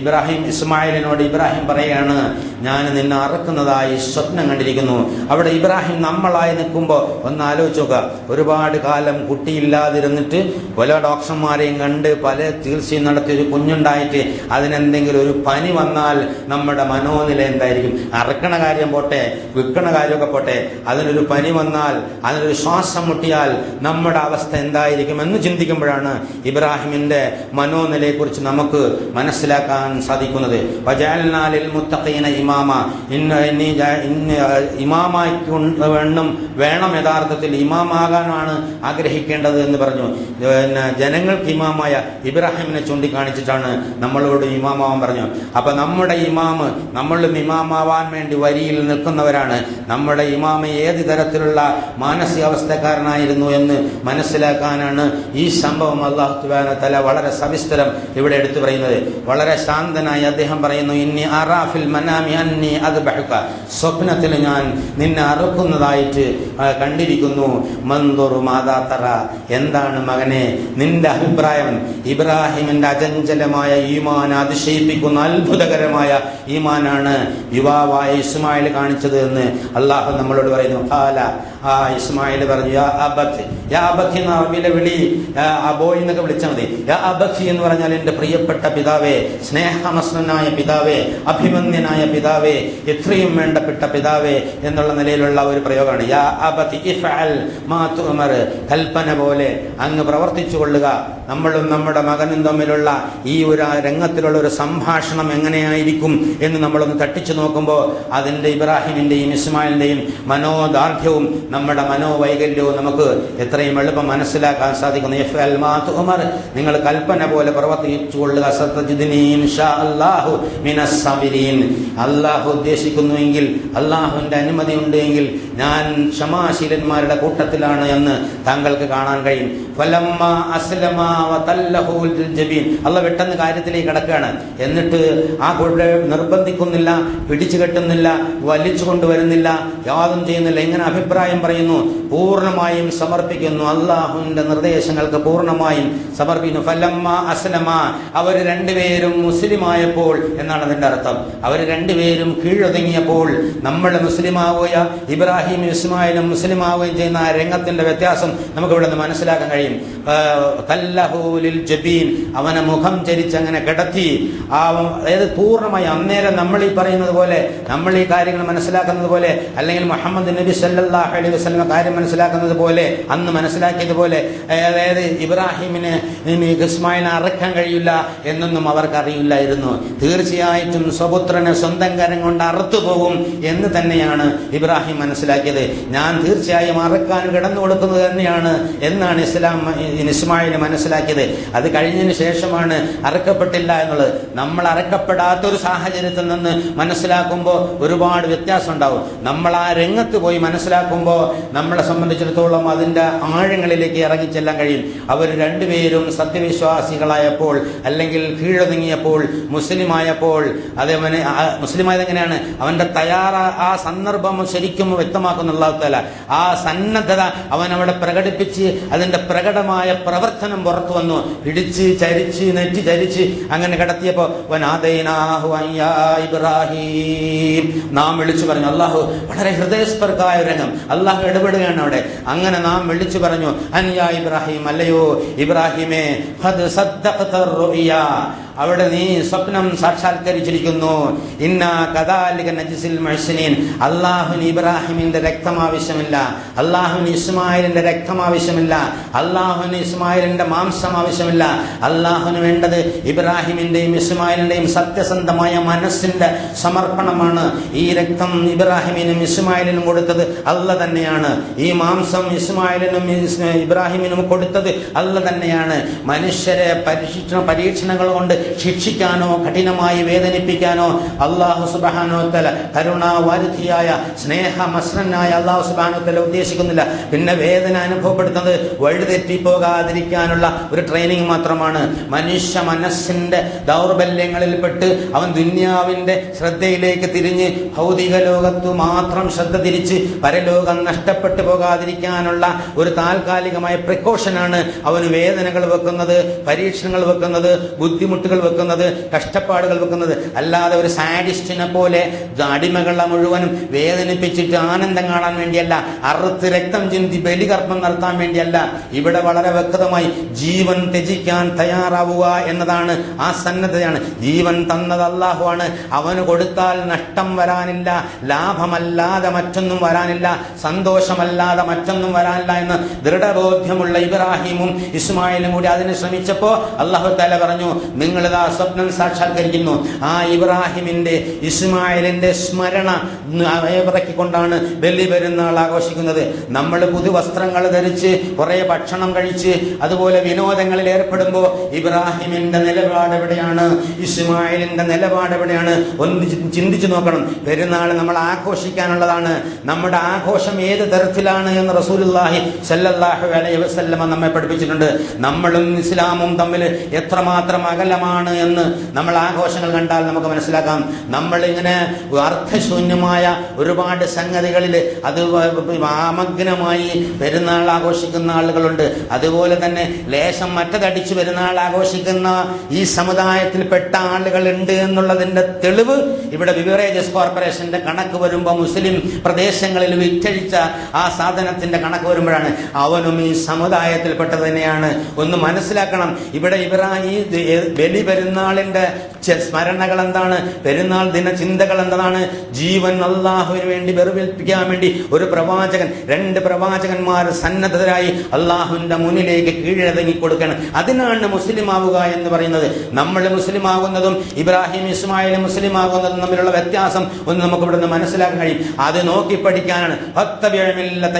ഇബ്രാഹിം ഇസ്മായിലിനോട് ഇബ്രാഹിം പറയാണ്, ഞാൻ നിന്നെ അറക്കുന്നതായി സ്വപ്നം കണ്ടിരിക്കുന്നു. അവിടെ ഇബ്രാഹിം നമ്മളായി നിൽക്കുമ്പോൾ ഒന്ന് ആലോചിച്ച് നോക്കുക. ഒരുപാട് കാലം കുട്ടിയില്ലാതിരുന്നിട്ട് പല ഡോക്ടർമാരെയും കണ്ട് പല ചികിത്സയും നടത്തി ഒരു കുഞ്ഞുണ്ടായിട്ട് അതിനെന്തെങ്കിലും ഒരു പനി വന്നാൽ നമ്മുടെ മനോനില എന്തായിരിക്കും? അറക്കണ കാര്യം പോട്ടെ, വിൽക്കണ കാര്യമൊക്കെ പോട്ടെ, അതിനൊരു പനി വന്നാൽ, അതിനൊരു ശ്വാസം മുട്ടിയാൽ നമ്മുടെ അവസ്ഥ എന്തായിരിക്കും എന്ന് ചിന്തിക്കുമ്പോഴാണ് ഇബ്രാഹിമിന്റെ മനോനിലയെക്കുറിച്ച് നമുക്ക് മനസ്സിലാക്കാൻ സാധിക്കുന്നത്. വജഅൽനാ ലിൽ മുത്തഖീന ഇമാമ, ഇമാമായി വേണം, യഥാർത്ഥത്തിൽ ഇമാമാകാനാണ് ആഗ്രഹിക്കേണ്ടത് എന്ന് പറഞ്ഞു. പിന്നെ ജനങ്ങൾക്ക് ഇമാമായ ഇബ്രാഹിമിനെ ചൂണ്ടിക്കാണിച്ചിട്ടാണ് നമ്മളോട് ഇമാമാവാൻ പറഞ്ഞു. അപ്പൊ നമ്മുടെ ഇമാമ് നമ്മളും ഇമാമാവാൻ വേണ്ടി വരിയിൽ നിൽക്കുന്നവരാണ്. നമ്മുടെ ഇമാമ ഏത് തരത്തിലുള്ള മാനസികാവസ്ഥക്കാരനായിരുന്നു എന്ന് മനസ്സിലാക്കാനാണ് ഈ സംഭവം അല്ലാഹു സുബ്ഹാനഹു വ തആല വളരെ സവിസ്തരം ഇവിടെ എടുത്തു പറയുന്നത്. വളരെ ശാന്തനായി അദ്ദേഹം പറയുന്നു, ഇന്നി അറാ ഫിൽ മനാമി അന്നി അദ്ബഹുക, സ്വപ്നത്തിൽ ഞാൻ നിന്നെ അറുക്കുന്നതായിട്ട് കണ്ടിരിക്കുന്നു. മൻദുറു മാദാ തറ, എന്താണ് മകനെ നിന്റെ അഭിപ്രായം? ഇബ്രാഹിമിന്റെ അചഞ്ചലമായ ഈമാൻ അതിശയിപ്പിക്കുന്ന അത്ഭുതകരമായ ഈമാനാണ് യുവാവായ ഇസ്മായിൽ കാണിച്ചത് എന്ന് അള്ളാഹു നമ്മളോട് പറയുന്നു. ഇസ്മായിൽ പറഞ്ഞു, യാ അബത്ത്, യാ അബത്ത് എന്ന അറബിയിലെ വിളി അബോയ് എന്നൊക്കെ വിളിച്ചാൽ മതി. യാ അബത്ത് എന്ന് പറഞ്ഞാൽ എന്റെ പ്രിയപ്പെട്ട പിതാവേ, സ്നേഹമസ്നായ പിതാവേ, അഭിമന്യനായ പിതാവേ, എത്രയും വേണ്ടപ്പെട്ട പിതാവേ എന്നുള്ള നിലയിലുള്ള ഒരു പ്രയോഗമാണ്. യാ അബത്ത് ഇഫ്അൽ മാ തുഅമർ, കൽപ്പന പോലെ അങ്ങ് പ്രവർത്തിച്ചു കൊള്ളുക. നമ്മളും നമ്മുടെ മകനും തമ്മിലുള്ള ഈ ഒരു രംഗത്തിലുള്ള ഒരു സംഭാഷണം എങ്ങനെയായിരിക്കും എന്ന് നമ്മളൊന്ന് തട്ടിച്ചു നോക്കുമ്പോൾ അതിൻ്റെ ഇബ്രാഹിമിൻ്റെയും ഇസ്മായിലിൻ്റെയും മനോദാർഢ്യവും നമ്മുടെ മനോവൈകല്യവും നമുക്ക് എത്രയും എളുപ്പം മനസ്സിലാക്കാൻ സാധിക്കുന്നു. ഇഫ്അൽ മാ തുഅമർ, നിങ്ങൾ കൽപ്പന പോലെ പ്രവർത്തിച്ചു കൊള്ളുക. സതജിദ്നി ഇൻഷാ അല്ലാഹു മിനസ് സാബിരീൻ, അല്ലാഹു ഉദ്ദേശിക്കുന്നുവെങ്കിൽ, അല്ലാഹുവിൻ്റെ അനുമതി ഉണ്ടെങ്കിൽ ഞാൻ ക്ഷമാശീലന്മാരുടെ കൂട്ടത്തിലാണ് എന്ന് താങ്കൾക്ക് കാണാൻ കഴിയും. ഫലമ്മ അസ്ലമ വതല്ലഹു ലിൽ ജബീൻ, അല്ലാഹു പെട്ടെന്ന് കാര്യത്തിലേക്ക് കടക്കുകയാണ്. എന്നിട്ട് ആ കൂടെ നിർബന്ധിക്കുന്നില്ല, പിടിച്ചു കെട്ടുന്നില്ല, വലിച്ചു കൊണ്ടുവരുന്നില്ല, യാതൊന്നും ചെയ്യുന്നില്ല. ഇങ്ങനെ അഭിപ്രായം പറയുന്നു, പൂർണ്ണമായും സമർപ്പിക്കുന്നു, അള്ളാഹുവിന്റെ നിർദ്ദേശങ്ങൾക്ക് പൂർണ്ണമായും സമർപ്പിക്കുന്നു. ഫലമ്മ അസ്ലമ, അവർ രണ്ടുപേരും മുസ്ലിമായപ്പോൾ എന്നാണ് അതിന്റെ അർത്ഥം. അവർ രണ്ടുപേരും കീഴൊതുങ്ങിയപ്പോൾ, നമ്മൾ മുസ്ലിമാവുക, ഇബ്രാഹിം ഇസ്മായിലും മുസ്ലിമാവുകയും ചെയ്യുന്ന ആ രംഗത്തിന്റെ വ്യത്യാസം നമുക്ക് ഇവിടെ നിന്ന് മനസ്സിലാക്കാൻ കഴിയും. തല്ലഹു ലിൽ ജബീൻ, അവനെ മുഖം ചരിച്ച് അങ്ങനെ കിടത്തി. അതായത് പൂർണ്ണമായി അന്നേരം നമ്മൾ ഈ പറയുന്നത് പോലെ, നമ്മൾ ഈ കാര്യങ്ങൾ മനസ്സിലാക്കുന്നത് പോലെ, അല്ലെങ്കിൽ മുഹമ്മദ് നബി സല്ലല്ലാഹു അലൈഹി വസല്ലം കാര്യം മനസ്സിലാക്കുന്നത് പോലെ, അന്ന് മനസ്സിലാക്കിയതുപോലെ, അതായത് ഇബ്രാഹിമിന് ഇസ്മായിലിനെ അറക്കാൻ കഴിയില്ല എന്നൊന്നും അവർക്ക് അറിയില്ലായിരുന്നു. തീർച്ചയായിട്ടും സ്വപുത്രനെ സ്വന്തം കരം കൊണ്ട് അറുത്തു പോകും എന്ന് തന്നെയാണ് ഇബ്രാഹിം മനസ്സിലാക്കിയത്. ഞാൻ തീർച്ചയായും അറക്കാൻ കിടന്നു കൊടുക്കുന്നത് തന്നെയാണ് എന്നാണ് ഇസ്മായിൽ മനസ്സിലാക്കിയത്. അത് കഴിഞ്ഞതിന് ശേഷമാണ് അറക്കപ്പെട്ടില്ല എന്നുള്ളത്. നമ്മൾ അറക്കപ്പെടാത്തൊരു സാഹചര്യത്തിൽ നിന്ന് മനസ്സിലാക്കുമ്പോൾ ഒരുപാട് വ്യത്യാസം ഉണ്ടാവും. നമ്മൾ ആ രംഗത്ത് പോയി മനസ്സിലാക്കുമ്പോൾ നമ്മളെ സംബന്ധിച്ചിടത്തോളം അതിന്റെ ആഴങ്ങളിലേക്ക് ഇറങ്ങിച്ചെല്ലാൻ കഴിയും. അവർ രണ്ടുപേരും സത്യവിശ്വാസികളായപ്പോൾ, അല്ലെങ്കിൽ കീഴൊതുങ്ങിയപ്പോൾ, മുസ്ലിമായപ്പോൾ, അതേപോലെ മുസ്ലിമായത് എങ്ങനെയാണ് അവന്റെ ആ സന്ദർഭം ശരിക്കും വ്യക്തമാക്കുന്ന അല്ലാഹു തആല ആ സന്നദ്ധത അവൻ അവിടെ പ്രകടിപ്പിച്ച് അതിന്റെ പ്രകടമായ പ്രവർത്തനം പുറത്തു വന്നു. പിടിച്ച് ചരിച്ച് നെറ്റി ചരിച്ച് അങ്ങനെ കിടത്തിയപ്പോ ഇബ്രാഹിം, നാം വിളിച്ചു പറഞ്ഞു. അള്ളാഹു വളരെ ഹൃദയസ്പർക്കായ ഒരു രംഗം, അള്ളാഹു ഇടപെടുകയാണ് അവിടെ. അങ്ങനെ നാം വിളിച്ചു പറഞ്ഞു, അൻയാ ഇബ്രാഹിം, അല്ലയോ ഇബ്രാഹിമേ, ഖദ് സദ്ദഖത റുഅ്യാ, അവിടെ നീ സ്വപ്നം സാക്ഷാത്കരിച്ചിരിക്കുന്നു. ഇന്നാ കദാലിക നജ്സിൽ മുഹ്സിനീൻ, അല്ലാഹുവിന് ഇബ്രാഹിമിന്റെ രക്തം ആവശ്യമില്ല, അല്ലാഹുവിന് ഇസ്മായിലിന്റെ രക്തം ആവശ്യമില്ല, അല്ലാഹുവിന് ഇസ്മായിലിന്റെ മാംസം ആവശ്യമില്ല. അല്ലാഹുവിന് വേണ്ടത് ഇബ്രാഹിമിന്റെയും ഇസ്മായിലിന്റെയും സത്യസന്ധമായ മനസ്സിന്റെ സമർപ്പണമാണ്. ഈ രക്തം ഇബ്രാഹിമിനും ഇസ്മായിലിനും കൊടുത്തത് അല്ലാഹ് തന്നെയാണ്. ഈ മാംസം ഇസ്മായിലിനും ഇബ്രാഹിമിനും കൊടുത്തത് അല്ലാഹ് തന്നെയാണ്. മനുഷ്യരെ പരീക്ഷണങ്ങൾ കൊണ്ട് ശിക്ഷിക്കാനോ കഠിനമായി വേദനിപ്പിക്കാനോ അല്ലാഹു സുബ്ഹാനഹു വ തആല കരുണാവാരിധിയായ സ്നേഹമസ്രനായ അല്ലാഹു സുബ്ഹാനഹു വ തആല ഉദ്ദേശിക്കുന്നില്ല. പിന്നെ വേദന അനുഭവപ്പെടുത്തുന്നത് വഴിതെറ്റിപ്പോകാതിരിക്കാനുള്ള ഒരു ട്രെയിനിങ് മാത്രമാണ്. മനുഷ്യ മനസ്സിന്റെ ദൗർബല്യങ്ങളിൽപ്പെട്ട് അവൻ ദുന്യാവിന്റെ ശ്രദ്ധയിലേക്ക് തിരിഞ്ഞ് ഭൗതിക ലോകത്തു മാത്രം ശ്രദ്ധ തിരിച്ച് പരലോകം നഷ്ടപ്പെട്ടു പോകാതിരിക്കാനുള്ള ഒരു താൽക്കാലികമായ പ്രിക്കോഷനാണ് അവന് വേദനകൾ വെക്കുന്നത്, പരീക്ഷണങ്ങൾ വെക്കുന്നത്, ബുദ്ധിമുട്ടുകൾ വെക്കുന്നത്, കഷ്ടപ്പാടുകൾ വെക്കുന്നത്. അല്ലാതെ ഒരു സാഡിസ്റ്റിനെ പോലെ അടിമകളെ മുഴുവനും വേദനിപ്പിച്ചിട്ട് ആനന്ദം കാണാൻ വേണ്ടിയല്ല, അറുത്ത് രക്തം ചിന്തി ബലികർമ്മം നടത്താൻ വേണ്ടിയല്ല. ഇവിടെ വളരെ വ്യക്തമായി ജീവൻ ത്യജിക്കാൻ തയ്യാറാവുക എന്നതാണ് ആ സന്നദ്ധതയാണ്. ജീവൻ തന്നത് അല്ലാഹുവാണ്, അവന് കൊടുത്താൽ നഷ്ടം വരാനില്ല, ലാഭമല്ലാതെ മറ്റൊന്നും വരാനില്ല, സന്തോഷമല്ലാതെ മറ്റൊന്നും വരാനില്ല എന്ന് ദൃഢബോധ്യമുള്ള ഇബ്രാഹിമും ഇസ്മായിലും കൂടി അതിന് ശ്രമിച്ചപ്പോ അല്ലാഹു തആല പറഞ്ഞു, നിങ്ങൾ നമ്മളതാ സ്വപ്നം സാക്ഷാത്കരിക്കുന്നു. ആ ഇബ്രാഹിമിന്റെ ഇസ്മായിലിന്റെ സ്മരണ ഏറക്കിക്കൊണ്ടാണ് ബലി പെരുന്നാൾ ആഘോഷിക്കുന്നത്. നമ്മൾ പുതുവസ്ത്രങ്ങൾ ധരിച്ച് കുറെ ഭക്ഷണം കഴിച്ച് അതുപോലെ വിനോദങ്ങളിൽ ഏർപ്പെടുമ്പോൾ ഇബ്രാഹിമിന്റെ നിലപാട് എവിടെയാണ്, ഇസ്മായിലിന്റെ നിലപാട് എവിടെയാണ്? ഒന്ന് ചിന്തിച്ചു നോക്കണം. പെരുന്നാൾ നമ്മൾ ആഘോഷിക്കാനുള്ളതാണ്. നമ്മുടെ ആഘോഷം ഏത് തരത്തിലാണ് എന്ന് റസൂലുള്ളാഹി സ്വല്ലല്ലാഹു അലൈഹി വസല്ലമ നമ്മെ പഠിപ്പിച്ചിട്ടുണ്ട്. നമ്മളും ഇസ്ലാമും തമ്മിൽ എത്രമാത്രം അകലമാണ് എന്ന് നമ്മൾ ആഘോഷങ്ങൾ കണ്ടാൽ നമുക്ക് മനസ്സിലാക്കാം. നമ്മൾ ഇങ്ങനെ അർത്ഥശൂന്യമായ ഒരുപാട് സംഗതികളിൽ അത് ആമഗ്നമായി പെരുന്നാൾ ആഘോഷിക്കുന്ന ആളുകളുണ്ട്. അതുപോലെ തന്നെ ലേശം മറ്റതടിച്ച് പെരുന്നാൾ ആഘോഷിക്കുന്ന ഈ സമുദായത്തിൽപ്പെട്ട ആളുകളുണ്ട് എന്നുള്ളതിന്റെ തെളിവ് ഇവിടെ ബിവറേജസ് കോർപ്പറേഷന്റെ കണക്ക് വരുമ്പോൾ, മുസ്ലിം പ്രദേശങ്ങളിൽ വിറ്റഴിച്ച ആ സാധനത്തിന്റെ കണക്ക് വരുമ്പോഴാണ് അവനും ഈ സമുദായത്തിൽപ്പെട്ടത് തന്നെയാണ്. ഒന്ന് മനസ്സിലാക്കണം. ഇവിടെ ഈ ബലി പെരുന്നാളിന്റെ സ്മരണകൾ എന്താണ്, പെരുന്നാൾ ദിന ചിന്തകൾ എന്താണ്? ജീവൻ അള്ളാഹുവിന് വേണ്ടി വെറുപ്പിക്കാൻ വേണ്ടി ഒരു പ്രവാചകൻ, 2 പ്രവാചകന്മാർ സന്നദ്ധരായി അള്ളാഹുവിന്റെ മുന്നിലേക്ക് കീഴടങ്ങി കൊടുക്കണം. അതിനാണ് മുസ്ലിം ആവുക എന്ന് പറയുന്നത്. നമ്മൾ മുസ്ലിം ആകുന്നതും ഇബ്രാഹിം ഇസ്മായിൽ മുസ്ലിം ആകുന്നതും തമ്മിലുള്ള വ്യത്യാസം ഒന്ന് നമുക്ക് ഇവിടുന്ന് മനസ്സിലാക്കാൻ കഴിയും. അത് നോക്കി പഠിക്കാനാണ്.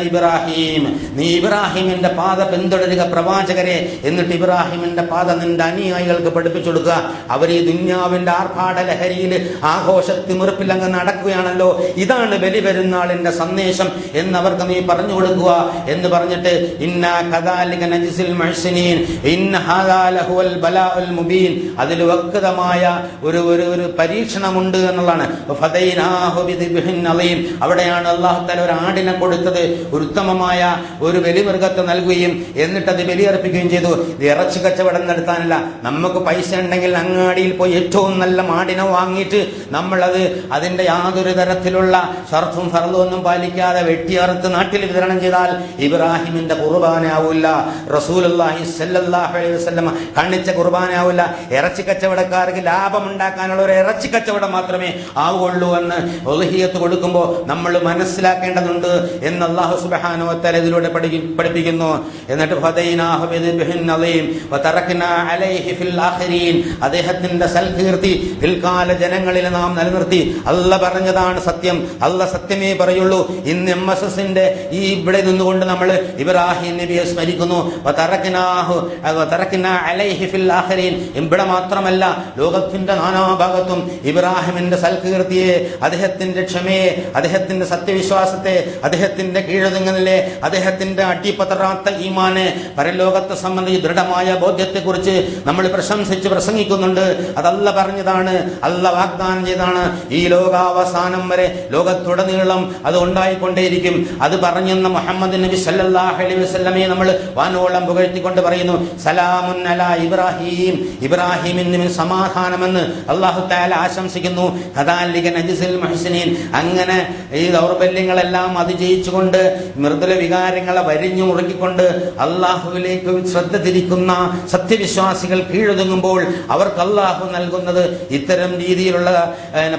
ഇബ്രാഹിം, നീ ഇബ്രാഹിമിന്റെ പാത പിന്തുടരുക പ്രവാചകരെ. എന്നിട്ട് ഇബ്രാഹിമിന്റെ പാത നിന്റെ അനുയായികൾക്ക് പഠിപ്പിച്ചു കൊടുക്കുക. അവർ ഈ ദുന്യാവിന്റെ ആർഭാട ലഹരിയിൽ ആഘോഷത്തിമുറിപ്പിൽ അങ്ങ് നടക്കുകയാണല്ലോ. ഇതാണ് ബലി പെരുന്നാളിന്റെ സന്ദേശം എന്നവർക്ക് നീ പറഞ്ഞു കൊടുക്കുക എന്ന് പറഞ്ഞിട്ട് ഇന്നാ കദാലിക നജ്സിൽ മുഹ്സിനീൻ ഇന്ന ഹാദാ ലഹുവൽ ബലാഉൽ മുബീൻ, അതിൽ വ്യക്തമായ ഒരു പരീക്ഷണമുണ്ട് എന്നുള്ളതാണ്. ഫദൈനാഹു ബിദിബ്ഹിൻ അളീം, അവിടെയാണ് അല്ലാഹു തആല ഒരു ആടിനെ കൊടുത്തത്, ഒരു ഉത്തമമായ ഒരു ബലിമൃഗത്തെ നൽകുകയും എന്നിട്ട് അത് ബലിയർപ്പിക്കുകയും ചെയ്തു. ഇത് ഇറച്ചി കച്ചവടം നടത്താനല്ല. നമുക്ക് പൈസ ഉണ്ടെങ്കിൽ അങ്ങാടിയിൽ പോയി ഏറ്റവും നല്ല മാടിനെ വാങ്ങിയിട്ട് നമ്മളത് അതിന്റെ യാതൊരു തരത്തിലുള്ള ഷർത്തും ഫർളും ഒന്നും പാലിക്കാതെ വെട്ടിയറുത്ത് നാട്ടിൽ വിതരണം ചെയ്താൽ ഇബ്രാഹിമിന്റെ ഖുർബാനാവില്ല, റസൂലുള്ളാഹി സ്വല്ലല്ലാഹു അലൈഹി വസല്ലം കാണിച്ച ഖുർബാനാവില്ല. ഇറച്ചി കച്ചവടക്കാർക്ക് ലാഭം ഉണ്ടാക്കാനുള്ള ഒരു ഇറച്ചി കച്ചവടം മാത്രമേ ആവുകയുള്ളൂ എന്ന് ഉദ്ഹിയ്യത്ത് കൊടുക്കുമ്പോൾ നമ്മൾ മനസ്സിലാക്കേണ്ടതുണ്ട് എന്ന് അല്ലാഹു സുബ്ഹാനഹു വ തആല ഇതിലൂടെ പഠിപ്പിക്കുന്നു. എന്നിട്ട് ഫദൈനാഹു ബിദിബ്ഹിൻ അളീം വതറക്നാ അലൈഹി ഫിൽ ആഖിരീൻ, അദ്ദേഹത്തിന്റെ സൽകീർത്തി പിൽക്കാല ജനങ്ങളിൽ നാം നിലനിർത്തി. അല്ല പറഞ്ഞതാണ് സത്യം, അല്ല സത്യമേ പറയുള്ളൂ. ഇന്ന് MSSന്റെ ഈ ഇവിടെ നിന്നുകൊണ്ട് നമ്മൾ ഇബ്രാഹിം നബിയെ സ്മരിക്കുന്നു. വതറക്നാ അലൈഹി ഫിൽ ആഖിരീൻ, ഇവിടെ മാത്രമല്ല ലോകത്തിന്റെ നാനാഭാഗത്തും ഇബ്രാഹിമിന്റെ സൽകീർത്തിയെ, അദ്ദേഹത്തിന്റെ ക്ഷമയെ, അദ്ദേഹത്തിന്റെ സത്യവിശ്വാസത്തെ, അദ്ദേഹത്തിന്റെ കീഴൊതുങ്ങലിലെ, അദ്ദേഹത്തിന്റെ അട്ടിപ്പതറാത്ത ഈമാനെ, പരലോകത്തെ സംബന്ധിച്ച് ദൃഢമായ ബോധ്യത്തെക്കുറിച്ച് നമ്മൾ പ്രശംസിച്ച് പ്രസംഗിക്കുന്നുണ്ട്. അതല്ല പറഞ്ഞതാണ്, അല്ല വാഗ്ദാനം ചെയ്താണ്. ഈ ലോകാവസാനം വരെ ലോകത്തുടനീളം അത് ഉണ്ടായിക്കൊണ്ടേയിരിക്കും. അത് പറഞ്ഞെന്ന മുഹമ്മദ് നബി സല്ലല്ലാഹു അലൈഹി വസല്ലമയെ നമ്മൾ വാനോളം പുകഴ്ത്തിക്കൊണ്ട് പറയുന്നു. സലാമുൻ അലാ ഇബ്രാഹിം, ഇബ്രാഹിമിന് സമാധാനമെന്ന് അല്ലാഹു തആല ആശംസിക്കുന്നു. കദാലിക നജ്സിൽ മുഹ്സിനീൻ, അങ്ങനെ ഈ ദൗർബല്യങ്ങളെല്ലാം അതിജയിച്ചുകൊണ്ട് മൃദുല വികാരങ്ങളെ വരിഞ്ഞു മുറുക്കിക്കൊണ്ട് അള്ളാഹുവിലേക്ക് ശ്രദ്ധ തിരിക്കുന്ന സത്യവിശ്വാസികൾ കീഴൊതുങ്ങുമ്പോൾ അവർക്ക് അള്ളാഹു നൽകുന്നത് ഇത്തരം രീതിയിലുള്ള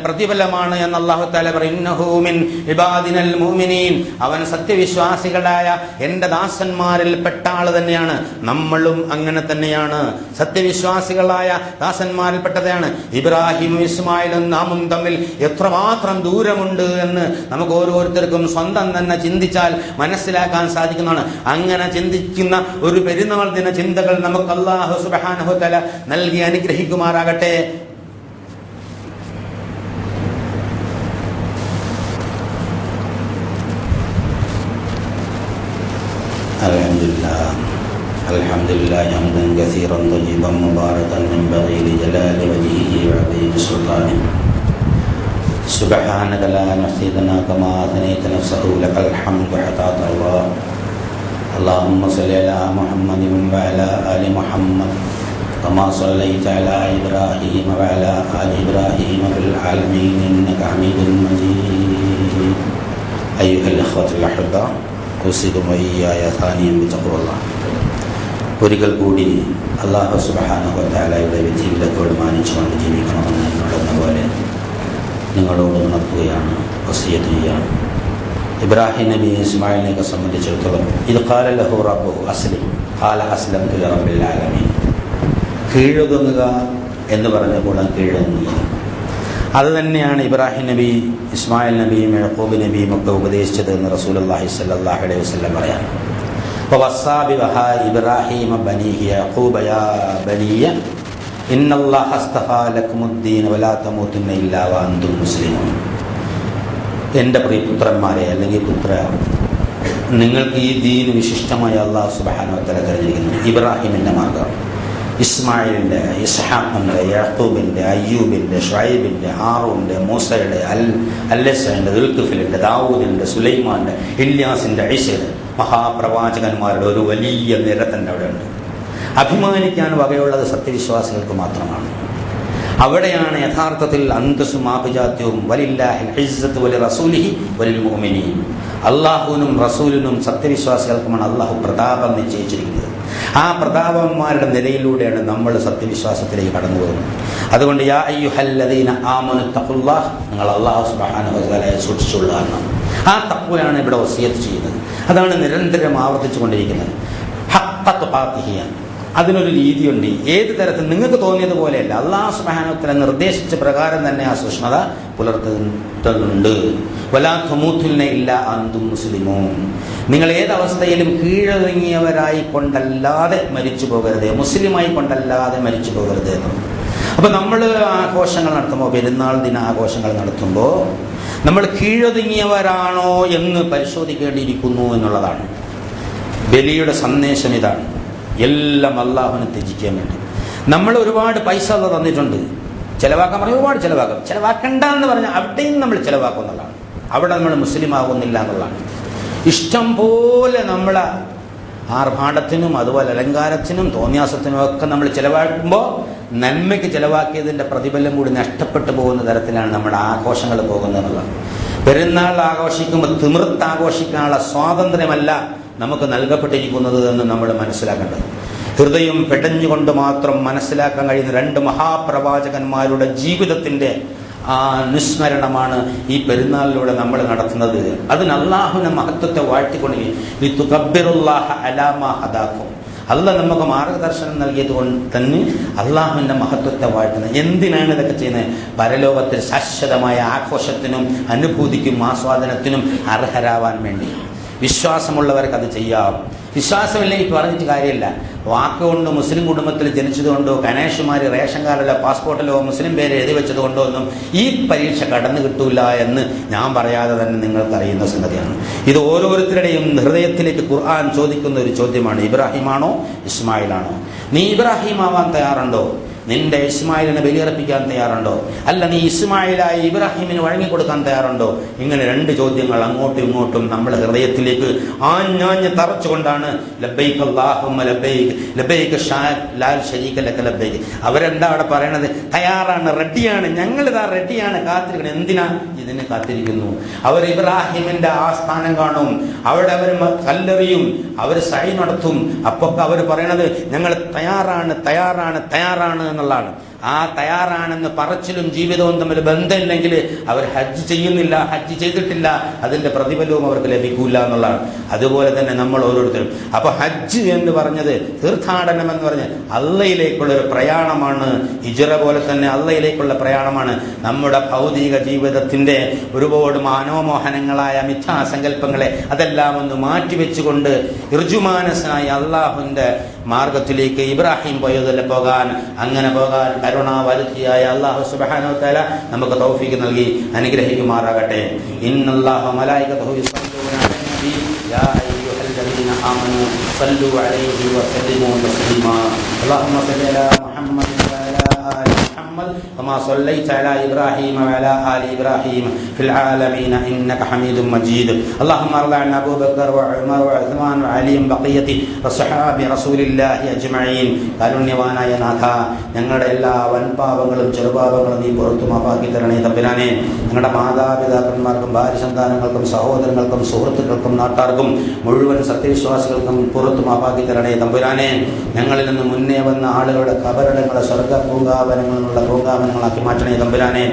പ്രതിഫലമാണ് എന്ന് അല്ലാഹു തആല പറയും. ഇന്നഹു മിൻ ഇബാദിനൽ മുഅ്മിനീൻ, അവൻ സത്യവിശ്വാസികളായ എന്റെ ദാസന്മാരിൽ പെട്ട ആള് തന്നെയാണ്. നമ്മളും അങ്ങനെ തന്നെയാണ്, സത്യവിശ്വാസികളായ ദാസന്മാരിൽ പെട്ടതാണ്. ഇബ്രാഹിമും ഇസ്മായിലും നാമും തമ്മിൽ എത്രമാത്രം ദൂരമുണ്ട് എന്ന് നമുക്ക് ഓരോരുത്തർക്കും സ്വന്തം തന്നെ ചിന്തിച്ചാൽ മനസ്സിലാക്കാൻ സാധിക്കുന്നതാണ്. അങ്ങനെ ചിന്തിക്കുന്ന ഒരു പെരുന്നാൾ ദിന ചിന്തകൾ നമുക്ക് അല്ലാഹു സുബ്ഹാനഹു വ തആല നൽകി അനുഗ്രഹിക്കുമാറാകട്ടെ. അൽഹംദുലില്ലാഹി ഹംദൻ കസീറൻ തയ്യിബൻ മുബാറകൻ യൻബഗി ലിജലാലി വജ്ഹിഹി വഅദീമി സുൽത്താനിഹി. സുബ്ഹാനക ലാ നഹ്സി സനാഅക കമാ അസ്നൈത നഫ്സഹു ലകൽ ഹംദു ഹത്താ തർളാ. اللهم صل على محمد وعلى آل محمد كما صليت على إبراهيم وعلى آل إبراهيم في العالمين إنك حميد مجيد. أيها الإخوة الأحبة، أوصيكم وإياي ثانيا بتقوى الله. ഒരിക്കൽ കൂടി അല്ലാഹു സുബ്ഹാനഹു വ തആലയുടെ വിധിവിലക്ക് ബഹുമാനിച്ചുകൊണ്ട് ജീവിക്കണമെന്ന് എന്നോടെന്ന പോലെ നിങ്ങളോട് ഉണർത്തുകയാണ്, വസിയ്യത്ത് ചെയ്യുകയാണ്. ഇബ്രാഹിം നബി ഇസ്മായിലിനെ സംബന്ധിച്ചിടത്തോളം ഇത് ഖാല ലഹു റബ്ബുഹു അസ്ലിം ഖാല അസ്ലംതു ലിറബ്ബിൽ ആലമീൻ, കീഴൊതുങ്ങുക എന്ന് പറഞ്ഞപ്പോൾ കീഴടങ്ങി. അത് തന്നെയാണ് ഇബ്രാഹിം നബി, ഇസ്മായിൽ നബിയും യഅ്ഖൂബ് നബിയും ഒക്കെ ഉപദേശിച്ചത് എന്ന് റസൂലുള്ളാഹി സ്വല്ലല്ലാഹു അലൈഹി വസല്ലം പറയാം. വവസ്സാ ബിഹാ ഇബ്രാഹിമ ബനീഹി യഅ്ഖൂബ യാ ബനിയ ഇന്നല്ലാഹ അസ്തഫാ ലക്കുമുദ്ദീന വലാ തമൂതുന്ന ഇല്ലാ വഅൻതും മുസ്ലിമൂൻ. എൻ്റെ പ്രിയപുത്രന്മാരെ, അല്ലെങ്കിൽ പുത്ര, നിങ്ങൾക്ക് ഈ ദീൻ വിശിഷ്ടമായ അല്ലാഹു സുബ്ഹാനഹു വ തആല തിരഞ്ഞെടുക്കുന്നു. ഇബ്രാഹിമിൻ്റെ മാർഗ്ഗം, ഇസ്മായിലിൻ്റെ, ഇസ്ഹാഖിൻ്റെ, യാഖൂബിൻ്റെ, അയ്യൂബിൻ്റെ, ഷുഐബിൻ്റെ, ഹാറൂൻ്റെ, മൂസയുടെ, അല്ലസയുടെ, ദുൽഖിഫിലിൻ്റെ, ദാവൂദിൻ്റെ, സുലൈമാൻ്റെ, ഇല്യാസിൻ്റെ, ഈസയുടെ മഹാപ്രവാചകന്മാരുടെ ഒരു വലിയ നിര തന്നെ അവിടെ ഉണ്ട്. അഭിമാനിക്കാൻ വകയുള്ളത് സത്യവിശ്വാസികൾക്ക് മാത്രമാണ്. അവിടെയാണ് യഥാർത്ഥത്തിൽ അന്തസ്സും ആഭിജാത്യവും വലില്ലാഹിൽ ഇസ്സത്തു വലി റസൂലിഹി വലിൽ മുഅ്മിനീൻ. അള്ളാഹുവിനും റസൂലിനും സത്യവിശ്വാസികൾക്കുമാണ് അള്ളാഹു പ്രതാപം നിശ്ചയിച്ചിരിക്കുന്നത്. ആ പ്രതാപന്മാരുടെ നിലയിലൂടെയാണ് നമ്മൾ സത്യവിശ്വാസത്തിലേക്ക് കടന്നു പോകുന്നത്. അതുകൊണ്ട് യാ അയ്യുഹല്ലദീന ആമനു തഖുല്ലാഹ്, നിങ്ങൾ അല്ലാഹു സുബ്ഹാനഹു വ തആലയെ സൂക്ഷിച്ചുകൊള്ളുക എന്നാണ്. ആ തഖ്വയാണ് ഇവിടെ വസിയത്ത് ചെയ്യുന്നത്. അതാണ് നിരന്തരം ആവർത്തിച്ചു കൊണ്ടിരിക്കുന്നത്. ഹഖ്ഖ തുഖാതിഹി, അതിനൊരു രീതിയുണ്ട്. ഏത് തരത്തിൽ നിങ്ങൾക്ക് തോന്നിയതുപോലെയല്ല, അല്ലാഹു സുബ്ഹാനഹു വ തആല നിർദ്ദേശിച്ച പ്രകാരം തന്നെ ആ സൂക്ഷ്മത പുലർത്തുന്നുണ്ട്. വലാ തമൂതുന്ന ഇല്ലാ അൻതും മുസ്ലിമൂൻ, നിങ്ങൾ ഏതവസ്ഥയിലും കീഴടങ്ങിയവരായി കൊണ്ടല്ലാതെ മരിച്ചു പോകരുത്, മുസ്ലിമായി കൊണ്ടല്ലാതെ മരിച്ചു പോകരുത് എന്ന്. അപ്പോൾ നമ്മൾ ആഘോഷങ്ങൾ നടത്തുമ്പോൾ, പെരുന്നാൾ ദിന ആഘോഷങ്ങൾ നടത്തുമ്പോൾ നമ്മൾ കീഴടങ്ങിയവരാണോ എന്ന് പരിശോധിക്കേണ്ടിയിരിക്കുന്നു എന്നുള്ളതാണ്. ബലിയുടെ സന്ദേശം ഇതാണ്. എല്ലാം അള്ളാഹുവിനെ ത്യജിക്കാൻ വേണ്ടി. നമ്മൾ ഒരുപാട് പൈസ തന്നിട്ടുണ്ട്, ചിലവാക്കാൻ പറഞ്ഞാൽ ഒരുപാട് ചിലവാക്കാം. ചിലവാക്കണ്ട എന്ന് പറഞ്ഞാൽ അവിടെയും നമ്മൾ ചിലവാക്കും എന്നുള്ളതാണ്. അവിടെ നമ്മൾ മുസ്ലിം ആകുന്നില്ല എന്നുള്ളതാണ്. ഇഷ്ടം പോലെ നമ്മളെ ആർഭാടത്തിനും അതുപോലെ അലങ്കാരത്തിനും തോന്നിയാസത്തിനും ഒക്കെ നമ്മൾ ചിലവാക്കുമ്പോൾ നന്മയ്ക്ക് ചിലവാക്കിയതിൻ്റെ പ്രതിഫലം കൂടി നഷ്ടപ്പെട്ടു പോകുന്ന തരത്തിലാണ് നമ്മുടെ ആഘോഷങ്ങൾ പോകുന്നതെന്നുള്ളത്. പെരുന്നാൾ ആഘോഷിക്കുമ്പോൾ തിമിർത്ത് ആഘോഷിക്കാനുള്ള സ്വാതന്ത്ര്യമല്ല നമുക്ക് നൽകപ്പെട്ടിരിക്കുന്നത് എന്ന് നമ്മൾ മനസ്സിലാക്കേണ്ടത്. ഹൃദയം പെടഞ്ഞുകൊണ്ട് മാത്രം മനസ്സിലാക്കാൻ കഴിയുന്ന രണ്ട് മഹാപ്രവാചകന്മാരുടെ ജീവിതത്തിൻ്റെ ആ അനുസ്മരണമാണ് ഈ പെരുന്നാളിലൂടെ നമ്മൾ നടത്തുന്നത്. അതിന് അള്ളാഹുവിന്റെ മഹത്വത്തെ വാഴ്ത്തിക്കൊണ്ടിരിക്കും. അള്ളാഹ് നമുക്ക് മാർഗദർശനം നൽകിയത് കൊണ്ട് തന്നെ അള്ളാഹുവിന്റെ മഹത്വത്തെ വാഴ്ത്തുന്നത്. എന്തിനാണ് ഇതൊക്കെ ചെയ്യുന്നത്? പരലോകത്തിൽ ശാശ്വതമായ ആഘോഷത്തിനും അനുഭൂതിക്കും ആസ്വാദനത്തിനും അർഹരാവാൻ വേണ്ടി. വിശ്വാസമുള്ളവർക്ക് അത് ചെയ്യാം. വിശ്വാസമില്ലെങ്കിൽ പറഞ്ഞിട്ട് കാര്യമില്ല. വാക്കുകൊണ്ട് മുസ്ലിം കുടുംബത്തിൽ ജനിച്ചതുകൊണ്ടോ ഗണേഷുമാർ റേഷൻ കാർഡിലോ പാസ്പോർട്ടിലോ മുസ്ലിം പേര് എഴുതി വെച്ചതുകൊണ്ടോ ഒന്നും ഈ പരീക്ഷ കടന്നു കിട്ടൂല എന്ന് ഞാൻ പറയാതെ തന്നെ നിങ്ങൾക്കറിയുന്ന സംഗതിയാണ്. ഇത് ഓരോരുത്തരുടെയും ഹൃദയത്തിലേക്ക് ഖുർആൻ ചോദിക്കുന്ന ഒരു ചോദ്യമാണ്. ഇബ്രാഹിമാണോ ഇസ്മായിലാണോ? നീ ഇബ്രാഹിം ആവാൻ തയ്യാറുണ്ടോ? നിന്റെ ഇസ്മായിലിനെ ബലിയർപ്പിക്കാൻ തയ്യാറുണ്ടോ? അല്ല നീ ഇസ്മായിലായി ഇബ്രാഹിമിന് വഴങ്ങിക്കൊടുക്കാൻ തയ്യാറുണ്ടോ? ഇങ്ങനെ രണ്ട് ചോദ്യങ്ങൾ അങ്ങോട്ടും ഇങ്ങോട്ടും നമ്മുടെ ഹൃദയത്തിലേക്ക് ആഞ്ഞാഞ്ഞ് തറച്ചുകൊണ്ടാണ് ലബ്ബൈക് അല്ലാഹുമ്മ ലബ്ബൈക് ലബ്ബൈക് ലാ ശരീക ലക ലബ്ബൈക്. അവരെന്താ അവിടെ പറയണത്? തയ്യാറാണ്, റെഡിയാണ്, ഞങ്ങളിതാ റെഡിയാണ്, കാത്തിരിക്കണം. എന്തിനാ ഇതിന് കാത്തിരിക്കുന്നു? അവർ ഇബ്രാഹിമിന്റെ ആ സ്ഥാനം കാണും, അവിടെ അവർ കല്ലെറിയും, അവർ സൈ നടത്തും. അപ്പൊക്കെ അവർ പറയണത് ഞങ്ങൾ തയ്യാറാണ് തയ്യാറാണ് തയ്യാറാണ് എന്നുള്ളതാണ്. ആ തയ്യാറാണെന്ന് പറച്ചിലും ജീവിതവും തമ്മിൽ ബന്ധമില്ലെങ്കിൽ അവർ ഹജ്ജ് ചെയ്യുന്നില്ല, ഹജ്ജ് ചെയ്തിട്ടില്ല, അതിന്റെ പ്രതിഫലവും അവർക്ക് ലഭിക്കൂല എന്നുള്ളതാണ്. അതുപോലെ തന്നെ നമ്മൾ ഓരോരുത്തരും. അപ്പൊ ഹജ്ജ് എന്ന് പറഞ്ഞത്, തീർത്ഥാടനം എന്ന് പറഞ്ഞ് അള്ളയിലേക്കുള്ള ഒരു പ്രയാണമാണ്. ഹിജ്റ പോലെ തന്നെ അള്ളയിലേക്കുള്ള പ്രയാണമാണ്. നമ്മുടെ ഭൗതിക ജീവിതത്തിന്റെ ഒരുപാട് മനോമോഹനങ്ങളായ മിഥ്യാസങ്കല്പങ്ങളെ അതെല്ലാം ഒന്ന് മാറ്റിവെച്ചുകൊണ്ട് ഋജുമാനസനായ അള്ളാഹുവിന്റെ മാർഗത്തിലേക്ക് ഇബ്രാഹിം പോയതല്ല പോകാൻ, അങ്ങനെ പോകാൻ കരുണാവരുത്തിയായ അല്ലാഹു സുബ്ഹാനഹു വ തആല നമുക്ക് തൗഫീഖ് നൽകി അനുഗ്രഹിക്കുമാറാകട്ടെ. ഇന്നല്ലാഹ മലായികതഹു യുസല്ലൂന അലൻ നബി യാ അയ്യുഹല്ലദീന ആമനൂ സല്ലു അലൈഹി വസല്ലിമു തസ്ലീമാ. അല്ലാഹുമ്മ സല്ലി അലാ മുഹമ്മദ് വഅലാ ആലി മുഹമ്മദ് കമാ സല്ലൈത അലാ ഇബ്രാഹീമ വഅലാ ആലി ഇബ്രാഹീമ ഫിൽ ആലമീന ഇന്നക ഹമീദും മജീദ്. അല്ലാഹുമ്മ അർള അൻ അബൂബക്കർ വഉമർ വഉസ്മാൻ വഅലിയും ബഖിയതി വസ്സഹാബി റസൂലില്ലാഹി അജ്മഈൻ. കാരുണ്യവാനായ നാഥ, ഞങ്ങളുടെ എല്ലാ വൻപാപങ്ങളും ചെറുപാപങ്ങളും നീ പുറത്തു മാപ്പാക്കി തരണേ തമ്പുരാനെ. ഞങ്ങളുടെ മാതാപിതാക്കന്മാർക്കും ഭാര്യ സന്താനങ്ങൾക്കും സഹോദരങ്ങൾക്കും സുഹൃത്തുക്കൾക്കും നാട്ടാർക്കും മുഴുവൻ സത്യവിശ്വാസികൾക്കും പുറത്തു മാപ്പാക്കി തരണേ തമ്പുരാനെ. ഞങ്ങളിൽ നിന്ന് മുന്നേ വന്ന ആളുകളുടെ കബറിടങ്ങളെ സ്വർഗ്ഗ പൂങ്കാവനങ്ങൾ കേൾക്കാനുള്ള പ്രോഗ്രാമങ്ങളാക്കി മാറ്റണേ തമ്പുരാനെ.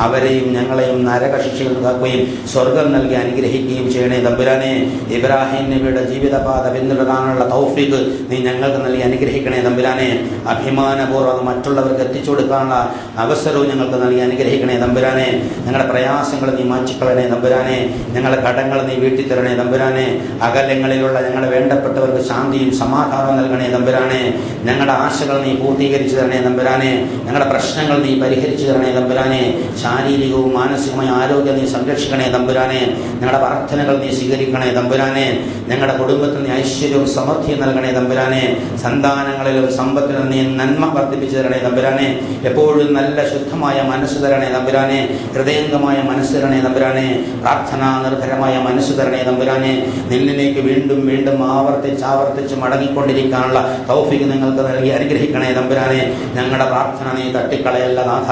അവരെയും ഞങ്ങളെയും നരകശിക്ഷയിൽ കാക്കുകയും സ്വർഗം നൽകി അനുഗ്രഹിക്കുകയും ചെയ്യണേ തമ്പുരാനെ. ഇബ്രാഹിം നബിയുടെ ജീവിതപാത പിന്തുടരാനുള്ള തൗഫീഖ് നീ ഞങ്ങൾക്ക് നൽകി അനുഗ്രഹിക്കണേ തമ്പുരാനെ. അഭിമാനപൂർവ്വം മറ്റുള്ളവർക്ക് എത്തിച്ചു കൊടുക്കാനുള്ള അവസരവും ഞങ്ങൾക്ക് നൽകി അനുഗ്രഹിക്കണേ തമ്പുരാനെ. ഞങ്ങളുടെ പ്രയാസങ്ങൾ നീ മാറ്റിക്കളണേ തമ്പുരാനെ. ഞങ്ങളുടെ കടങ്ങൾ നീ വീട്ടിത്തരണേ തമ്പുരാനെ. അകലങ്ങളിലുള്ള ഞങ്ങളുടെ വേണ്ടപ്പെട്ടവർക്ക് ശാന്തിയും സമാധാനവും നൽകണേ തമ്പുരാനെ. ഞങ്ങളുടെ ആശകൾ നീ പൂർത്തീകരിച്ചു തരണേ തമ്പുരാനെ. ഞങ്ങളുടെ പ്രശ്നങ്ങൾ നീ പരിഹരിച്ചു തരണേ തമ്പുരാനെ. ശാരീരികവും മാനസികമായ ആരോഗ്യം നീ സംരക്ഷിക്കണേ തമ്പുരാനെ. ഞങ്ങളുടെ പ്രാർത്ഥനകൾ നീ സ്വീകരിക്കണേ തമ്പുരാനെ. ഞങ്ങളുടെ കുടുംബത്തിൽ നീ ഐശ്വര്യവും സമൃദ്ധിയും നൽകണേ തമ്പുരാനെ. സന്താനങ്ങളിലും സമ്പത്തിലും നീ നന്മ വർദ്ധിപ്പിച്ചു തരണേ തമ്പുരാനെ. എപ്പോഴും നല്ല ശുദ്ധമായ മനസ്സ് തരണേ തമ്പുരാനെ. ഹൃദയംഗമായ മനസ്സ് തരണേ തമ്പുരാനെ. പ്രാർത്ഥനാ നിർഭരമായ മനസ്സ് തരണേ തമ്പുരാനെ. നിന്നിലേക്ക് വീണ്ടും വീണ്ടും ആവർത്തിച്ച് മടങ്ങിക്കൊണ്ടിരിക്കാനുള്ള തൗഫീഖ് നിങ്ങൾക്ക് നൽകി അനുഗ്രഹിക്കണേ തമ്പുരാനെ. ഞങ്ങളുടെ പ്രാർത്ഥന നീ തട്ടിക്കളയല്ല നാഥ,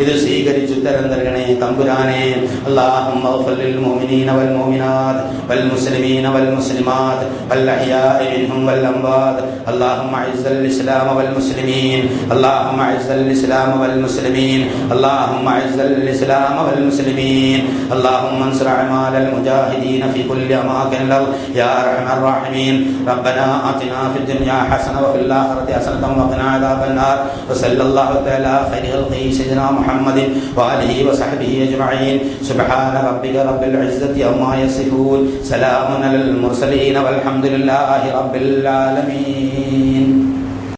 ഇത് സ്വീകരിച്ചു ഉത്തരം നൽകണേ തമ്പുരാനെ. അല്ലാഹുമ്മ ഗ്ഫിർ ലിൽ മുഅ്മിനീന വൽ മുഅ്മിനാത്ത് വൽ മുസ്ലിമീന വൽ മുസ്ലിമാത്ത് വൽ അഹ്യാഇ മിൻഹും വൽ അംവാത്ത്. അല്ലാഹുമ്മ അഇസ്സൽ ഇസ്ലാമ വൽ മുസ്ലിമീൻ. അല്ലാഹുമ്മ അഇസ്സൽ ഇസ്ലാമ വൽ മുസ്ലിമീൻ. അല്ലാഹുമ്മ അഇസ്സൽ ഇസ്ലാമ വൽ മുസ്ലിമീൻ. അല്ലാഹുമ്മ അൻസുർ അഅമാലൽ മുജാഹിദീന ഫീ കുല്ലി അമാകിനിൽ യാ അർഹമർ റഹീമീൻ. റബ്ബനാ ആതിനാ ഫിദ് ദുനിയാ ഹസന വഫിൽ ആഖിറതി ഹസനതൻ വഖിനാ അദാബന്നാർ. വസല്ലല്ലാഹു തആല ഖൈറു ഖൽഖി സയ്യിദിനാ മുഹമ്മദിൻ വആലിഹി വസഹ്ബിഹി അജ്മഈൻ. സുബ്ഹാന റബ്ബിക റബ്ബിൽ ഇസ്സതി അമ്മാ യസിഫൂൻ. സലാമുൻ അലൽ മുർസലീൻ വൽഹംദുലില്ലാഹി റബ്ബിൽ ആലമീൻ.